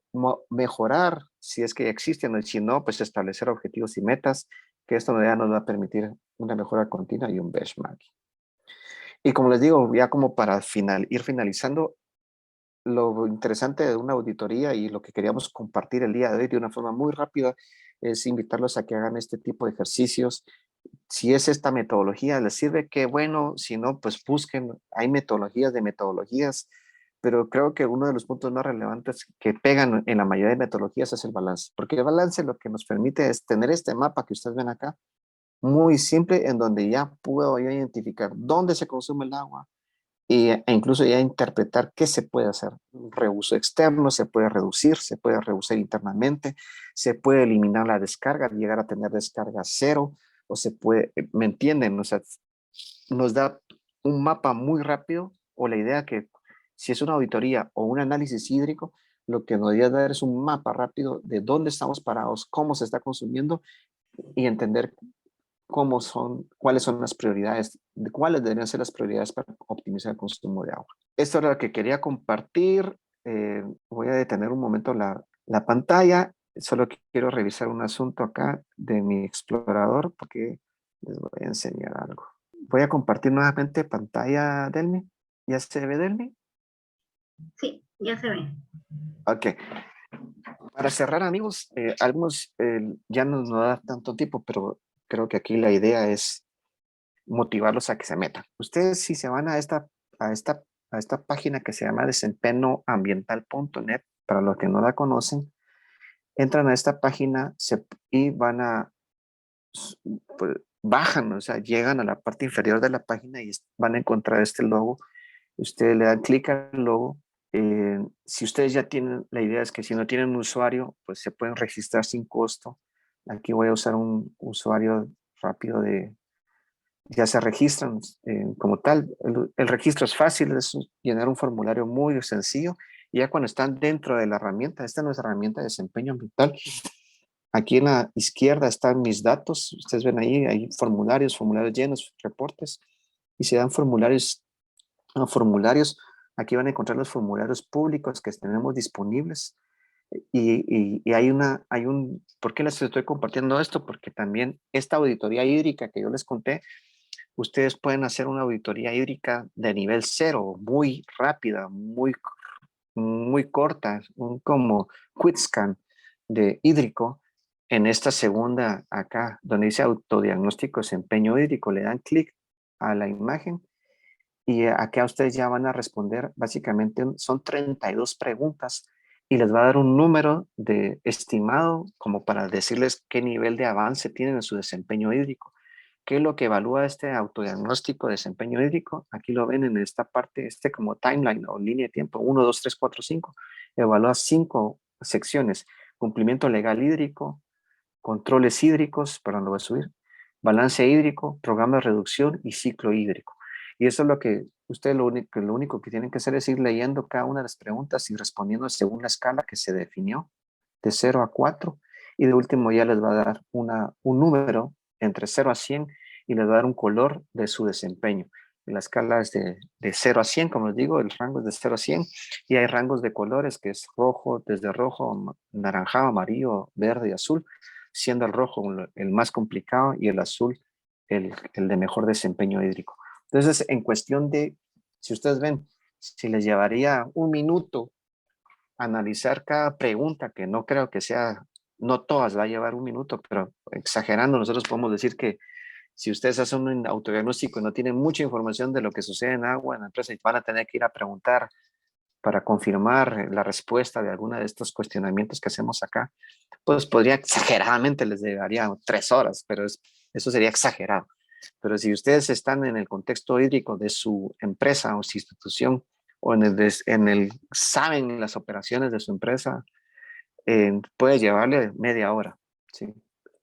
mejorar si es que existen, y si no, pues establecer objetivos y metas, que esto ya nos va a permitir una mejora continua y un benchmark. Y como les digo, ya como para ir finalizando, lo interesante de una auditoría y lo que queríamos compartir el día de hoy de una forma muy rápida es invitarlos a que hagan este tipo de ejercicios. Si es esta metodología, les sirve, qué bueno, si no, pues busquen, hay metodologías de metodologías, pero creo que uno de los puntos más relevantes que pegan en la mayoría de metodologías es el balance, porque el balance lo que nos permite es tener este mapa que ustedes ven acá, muy simple, en donde ya puedo yo identificar dónde se consume el agua, e incluso ya interpretar qué se puede hacer. Reuso externo, se puede reducir internamente, se puede eliminar la descarga, llegar a tener descarga cero, o se puede, ¿me entienden? O sea, nos da un mapa muy rápido, o la idea que si es una auditoría o un análisis hídrico, lo que nos debería dar es un mapa rápido de dónde estamos parados, cómo se está consumiendo y entender cuáles son las prioridades, cuáles deberían ser las prioridades para optimizar el consumo de agua. Esto era lo que quería compartir. Voy a detener un momento la pantalla. Solo quiero revisar un asunto acá de mi explorador porque les voy a enseñar algo. Voy a compartir nuevamente pantalla, Delmi. ¿Ya se ve, Delmi? Sí, ya se ve. Ok. Para cerrar, amigos, algunos ya no nos da tanto tiempo, pero creo que aquí la idea es motivarlos a que se metan. Ustedes si se van a esta, a esta página que se llama desempeñoambiental.net, para los que no la conocen, entran a esta página y van a, pues, bajan, o sea, llegan a la parte inferior de la página y van a encontrar este logo. Ustedes le dan clic al logo. Si ustedes ya tienen, la idea es que si no tienen un usuario, pues se pueden registrar sin costo. Aquí voy a usar un usuario rápido ya se registran como tal. El registro es fácil, es llenar un formulario muy sencillo. Y ya cuando están dentro de la herramienta, esta es nuestra herramienta de desempeño ambiental. Aquí en la izquierda están mis datos. Ustedes ven ahí, hay formularios, formularios llenos, reportes. Y se dan formularios. Aquí van a encontrar los formularios públicos que tenemos disponibles. Y ¿por qué les estoy compartiendo esto? Porque también esta auditoría hídrica que yo les conté, ustedes pueden hacer una auditoría hídrica de nivel cero, muy rápida, muy corta, como quick scan de hídrico. En esta segunda acá, donde dice autodiagnóstico desempeño hídrico, le dan clic a la imagen y acá ustedes ya van a responder, básicamente son 32 preguntas y les va a dar un número de estimado como para decirles qué nivel de avance tienen en su desempeño hídrico. ¿Qué es lo que evalúa este autodiagnóstico de desempeño hídrico? Aquí lo ven en esta parte, como timeline o línea de tiempo, 1, 2, 3, 4, 5. Evalúa 5 secciones: cumplimiento legal hídrico, controles hídricos, perdón, lo voy a subir, balance hídrico, programa de reducción y ciclo hídrico. Y eso es lo que ustedes lo único que tienen que hacer es ir leyendo cada una de las preguntas y respondiendo según la escala que se definió, de 0 a 4. Y de último ya les va a dar un número entre 0 a 100 y les va a dar un color de su desempeño. La escala es de 0 a 100, como les digo, el rango es de 0 a 100 y hay rangos de colores que es rojo, desde rojo, naranjado, amarillo, verde y azul, siendo el rojo el más complicado y el azul el de mejor desempeño hídrico. Entonces, en cuestión de, si ustedes ven, si les llevaría un minuto analizar cada pregunta, que no creo que sea, no todas va a llevar un minuto, pero exagerando, nosotros podemos decir que si ustedes hacen un autodiagnóstico y no tienen mucha información de lo que sucede en agua en la empresa y van a tener que ir a preguntar para confirmar la respuesta de alguno de estos cuestionamientos que hacemos acá, pues podría exageradamente les llevaría 3 horas, pero eso sería exagerado. Pero si ustedes están en el contexto hídrico de su empresa o su institución o saben las operaciones de su empresa, puede llevarle media hora, ¿sí?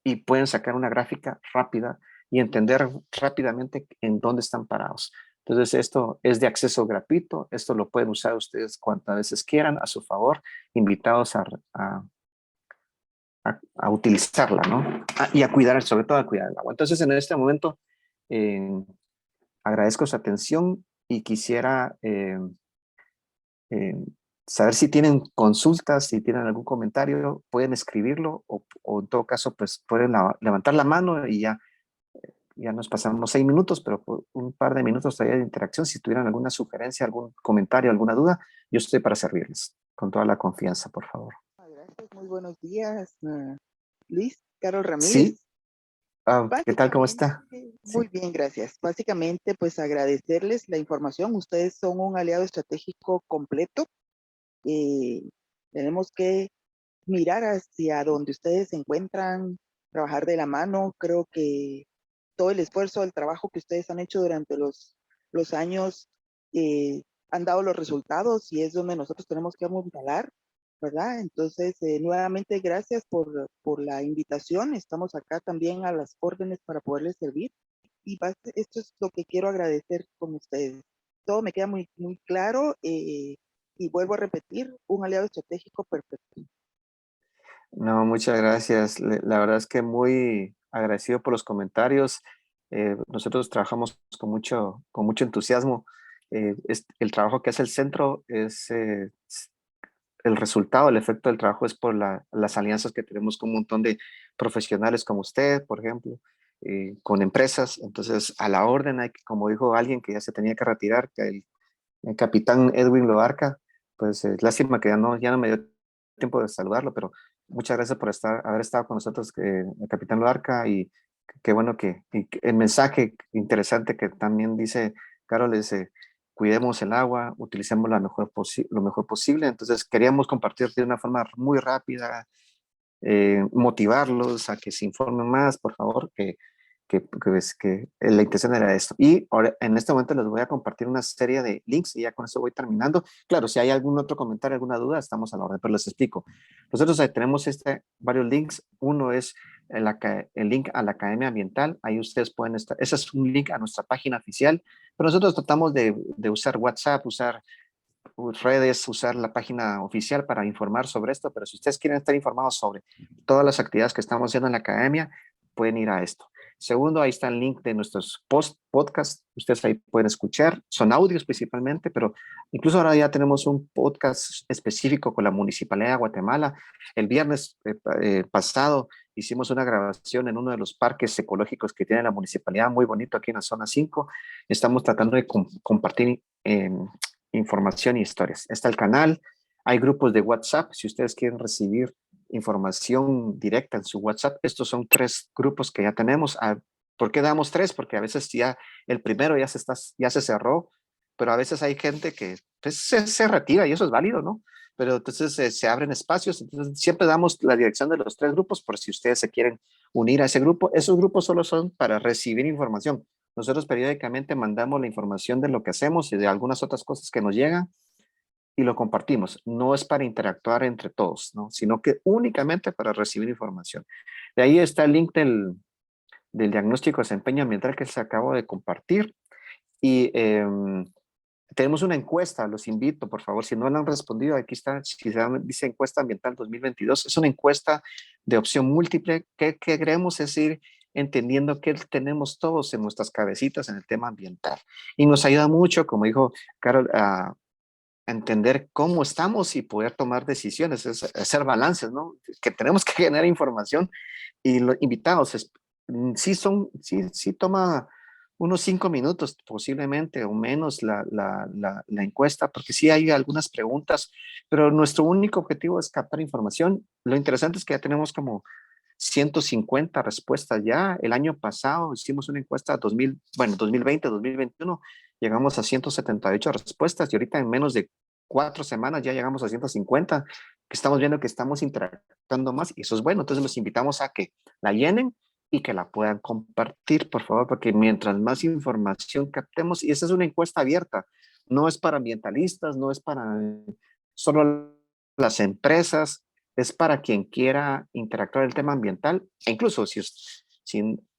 Y pueden sacar una gráfica rápida y entender rápidamente en dónde están parados. Entonces, esto es de acceso gratuito, esto lo pueden usar ustedes cuantas veces quieran a su favor, invitados a utilizarla, ¿no? Y a cuidar, sobre todo a cuidar el agua. Entonces, en este momento, eh, agradezco su atención y quisiera eh, saber si tienen consultas, si tienen algún comentario, pueden escribirlo o en todo caso, pues pueden levantar la mano y ya nos pasamos 6 minutos, pero por un par de minutos todavía de interacción. Si tuvieran alguna sugerencia, algún comentario, alguna duda, yo estoy para servirles con toda la confianza, por favor. Gracias, muy buenos días, Luis, Carol Ramírez. Sí, ¿qué tal? ¿Cómo está? Muy Sí. bien, gracias. Básicamente, pues agradecerles la información. Ustedes son un aliado estratégico completo. Tenemos que mirar hacia donde ustedes se encuentran, trabajar de la mano. Creo que todo el esfuerzo, el trabajo que ustedes han hecho durante los años han dado los resultados y es donde nosotros tenemos que apuntalar, ¿verdad? Entonces, nuevamente, gracias por la invitación. Estamos acá también a las órdenes para poderles servir. Y esto es lo que quiero agradecer con ustedes. Todo me queda muy, muy claro. y vuelvo a repetir, un aliado estratégico perfecto. No, muchas gracias. La verdad es que muy agradecido por los comentarios. Nosotros trabajamos con mucho entusiasmo. El trabajo que hace el centro es el resultado, el efecto del trabajo es por las alianzas que tenemos con un montón de profesionales como usted, por ejemplo, con empresas. Entonces, a la orden, hay que, como dijo alguien que ya se tenía que retirar, que el capitán Edwin Loarca, pues lástima que ya no me dio tiempo de saludarlo, pero muchas gracias por haber estado con nosotros, el capitán Loarca, y qué bueno el mensaje interesante que también dice Carol es, cuidemos el agua, utilicemos lo mejor posible. Entonces queríamos compartir de una forma muy rápida, motivarlos a que se informen más, por favor, que la intención era esto. Y ahora, en este momento les voy a compartir una serie de links y ya con eso voy terminando. Claro, si hay algún otro comentario, alguna duda, estamos a la orden, pero les explico. Nosotros ahí tenemos varios links. Uno es el link a la Academia Ambiental. Ahí ustedes pueden estar. Ese es un link a nuestra página oficial, pero nosotros tratamos de usar WhatsApp, usar redes, usar la página oficial para informar sobre esto, pero si ustedes quieren estar informados sobre todas las actividades que estamos haciendo en la academia, pueden ir a esto. Segundo, ahí está el link de nuestros podcasts, ustedes ahí pueden escuchar, son audios principalmente, pero incluso ahora ya tenemos un podcast específico con la Municipalidad de Guatemala. El viernes pasado hicimos una grabación en uno de los parques ecológicos que tiene la municipalidad, muy bonito aquí en la zona 5. Estamos tratando de compartir información y historias. Está el canal, hay grupos de WhatsApp, si ustedes quieren recibir información directa en su WhatsApp, estos son 3 grupos que ya tenemos. ¿Por qué damos 3? Porque a veces ya el primero ya se cerró, pero a veces hay gente que pues, se retira y eso es válido, ¿no? Pero entonces se abren espacios, entonces siempre damos la dirección de los 3 grupos por si ustedes se quieren unir a ese grupo. Esos grupos solo son para recibir información. Nosotros periódicamente mandamos la información de lo que hacemos y de algunas otras cosas que nos llegan y lo compartimos. No es para interactuar entre todos, ¿no? Sino que únicamente para recibir información. De ahí está el link del diagnóstico de desempeño ambiental que se acabo de compartir. Y tenemos una encuesta, los invito, por favor, si no la han respondido, aquí está, si dice encuesta ambiental 2022, es una encuesta de opción múltiple que queremos es ir entendiendo qué tenemos todos en nuestras cabecitas en el tema ambiental. Y nos ayuda mucho, como dijo Carol, a entender cómo estamos y poder tomar decisiones, es hacer balances, ¿no? Que tenemos que generar información y los invitados sí toma unos 5 minutos posiblemente o menos la encuesta, porque sí hay algunas preguntas, pero nuestro único objetivo es captar información. Lo interesante es que ya tenemos como 150 respuestas ya. El año pasado hicimos una encuesta 2020, 2021, llegamos a 178 respuestas y ahorita en menos de 4 semanas ya llegamos a 150, que estamos viendo que estamos interactuando más y eso es bueno. Entonces los invitamos a que la llenen y que la puedan compartir, por favor, porque mientras más información captemos, y esa es una encuesta abierta, no es para ambientalistas, no es para solo las empresas, es para quien quiera interactuar el tema ambiental, e incluso si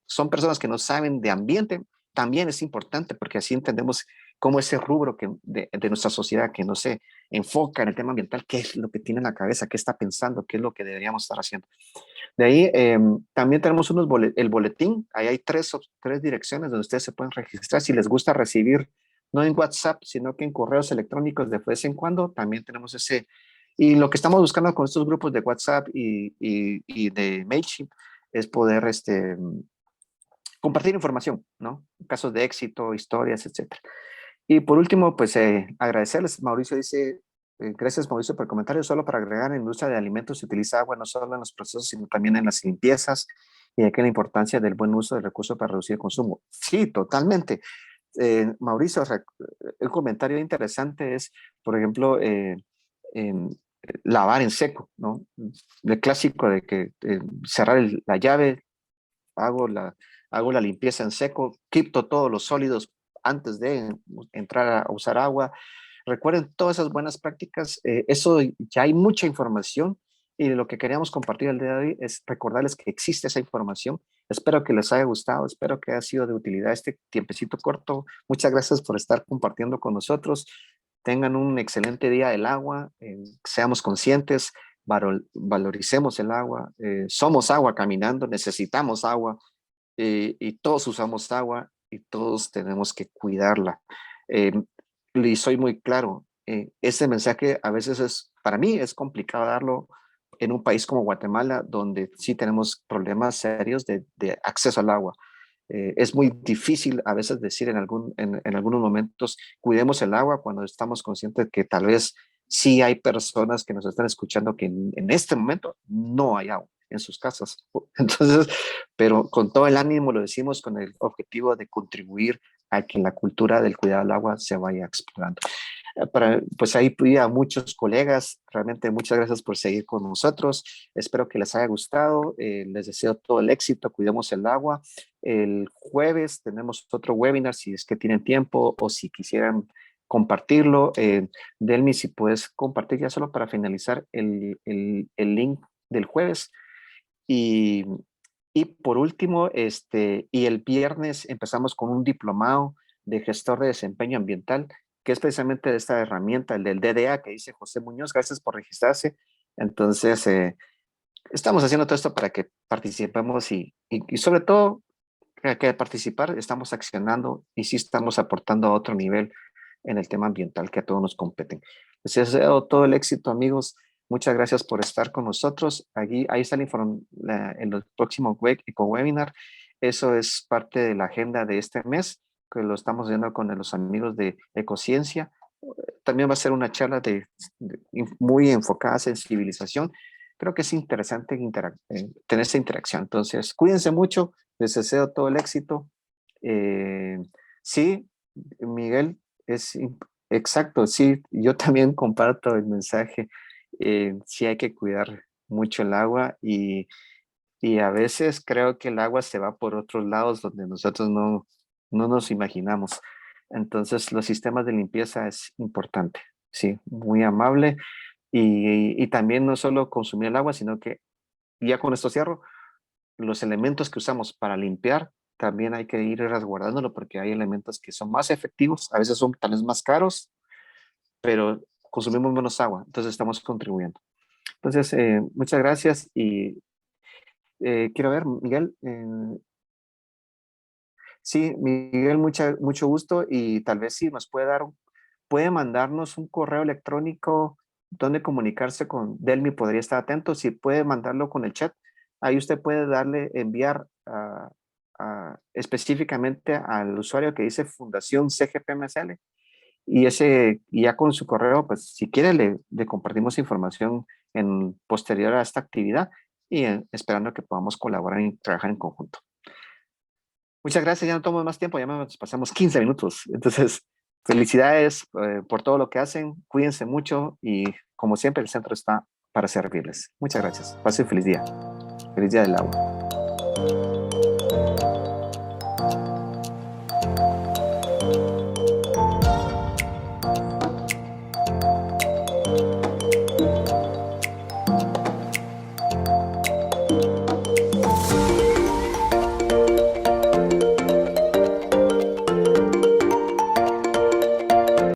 son personas que no saben de ambiente, también es importante porque así entendemos cómo ese rubro de nuestra sociedad que no se enfoca en el tema ambiental, qué es lo que tiene en la cabeza, qué está pensando, qué es lo que deberíamos estar haciendo. De ahí también tenemos el boletín, ahí hay tres direcciones donde ustedes se pueden registrar si les gusta recibir, no en WhatsApp, sino que en correos electrónicos de vez en cuando, también tenemos ese. Y lo que estamos buscando con estos grupos de WhatsApp y de MailChimp es poder compartir información, ¿no? Casos de éxito, historias, etcétera. Y por último, pues agradecerles. Mauricio dice, gracias Mauricio por el comentario. Solo para agregar, en la industria de alimentos se utiliza agua no solo en los procesos, sino también en las limpiezas y aquí la importancia del buen uso del recurso para reducir el consumo. Sí, totalmente. Mauricio, el comentario interesante es, por ejemplo, em, lavar en seco, ¿no? El clásico de que cerrar la llave, hago la limpieza en seco, quito todos los sólidos antes de entrar a usar agua. Recuerden todas esas buenas prácticas, eso ya hay mucha información y lo que queríamos compartir el día de hoy es recordarles que existe esa información. Espero que les haya gustado, espero que haya sido de utilidad este tiempecito corto. Muchas gracias por estar compartiendo con nosotros. tengan un excelente día del agua, seamos conscientes, valoricemos el agua, somos agua caminando, necesitamos agua, y todos usamos agua y todos tenemos que cuidarla. Y soy muy claro, ese mensaje a veces para mí es complicado darlo en un país como Guatemala, donde sí tenemos problemas serios de acceso al agua. Es muy difícil a veces decir en algunos momentos, cuidemos el agua cuando estamos conscientes que tal vez sí hay personas que nos están escuchando que en este momento no hay agua en sus casas. Entonces, pero con todo el ánimo lo decimos con el objetivo de contribuir a que la cultura del cuidado del agua se vaya explorando. Pues ahí fui a muchos colegas, realmente muchas gracias por seguir con nosotros, espero que les haya gustado, les deseo todo el éxito, cuidemos el agua. El jueves tenemos otro webinar si es que tienen tiempo o si quisieran compartirlo. Delmi, si puedes compartir ya solo para finalizar el link del jueves. Y, y por último, y el viernes empezamos con un diplomado de gestor de desempeño ambiental, que es precisamente de esta herramienta, el del DDA, que dice José Muñoz. Gracias por registrarse. Entonces, estamos haciendo todo esto para que participemos y sobre todo, que participar, estamos accionando y sí estamos aportando a otro nivel en el tema ambiental que a todos nos competen. Les deseo todo el éxito, amigos. Muchas gracias por estar con nosotros. Ahí está en el próximo webinar. Eso es parte de la agenda de este mes, que lo estamos viendo con los amigos de Ecociencia. También va a ser una charla muy enfocada en sensibilización. Creo que es interesante tener esa interacción. Entonces, cuídense mucho. Les deseo todo el éxito. Sí, Miguel, exacto. Sí, yo también comparto el mensaje. Sí hay que cuidar mucho el agua y a veces creo que el agua se va por otros lados donde nosotros no nos imaginamos. Entonces, los sistemas de limpieza es importante. Sí, muy amable. Y también no solo consumir el agua, sino que, ya con esto cierro, los elementos que usamos para limpiar, también hay que ir resguardándolo porque hay elementos que son más efectivos, a veces son tal vez más caros, pero consumimos menos agua, entonces estamos contribuyendo. Entonces, muchas gracias y quiero ver, Miguel. Sí, Miguel, mucho gusto y tal vez sí nos puede mandarnos un correo electrónico donde comunicarse con Delmi, podría estar atento, si puede mandarlo con el chat, ahí usted puede enviar específicamente al usuario que dice Fundación CGPMSL y ya con su correo, pues si quiere le compartimos información posterior a esta actividad y esperando que podamos colaborar y trabajar en conjunto. Muchas gracias, ya no tomo más tiempo, ya nos pasamos 15 minutos. Entonces, felicidades por todo lo que hacen, cuídense mucho y como siempre el centro está para servirles. Muchas gracias, pasen feliz día del agua.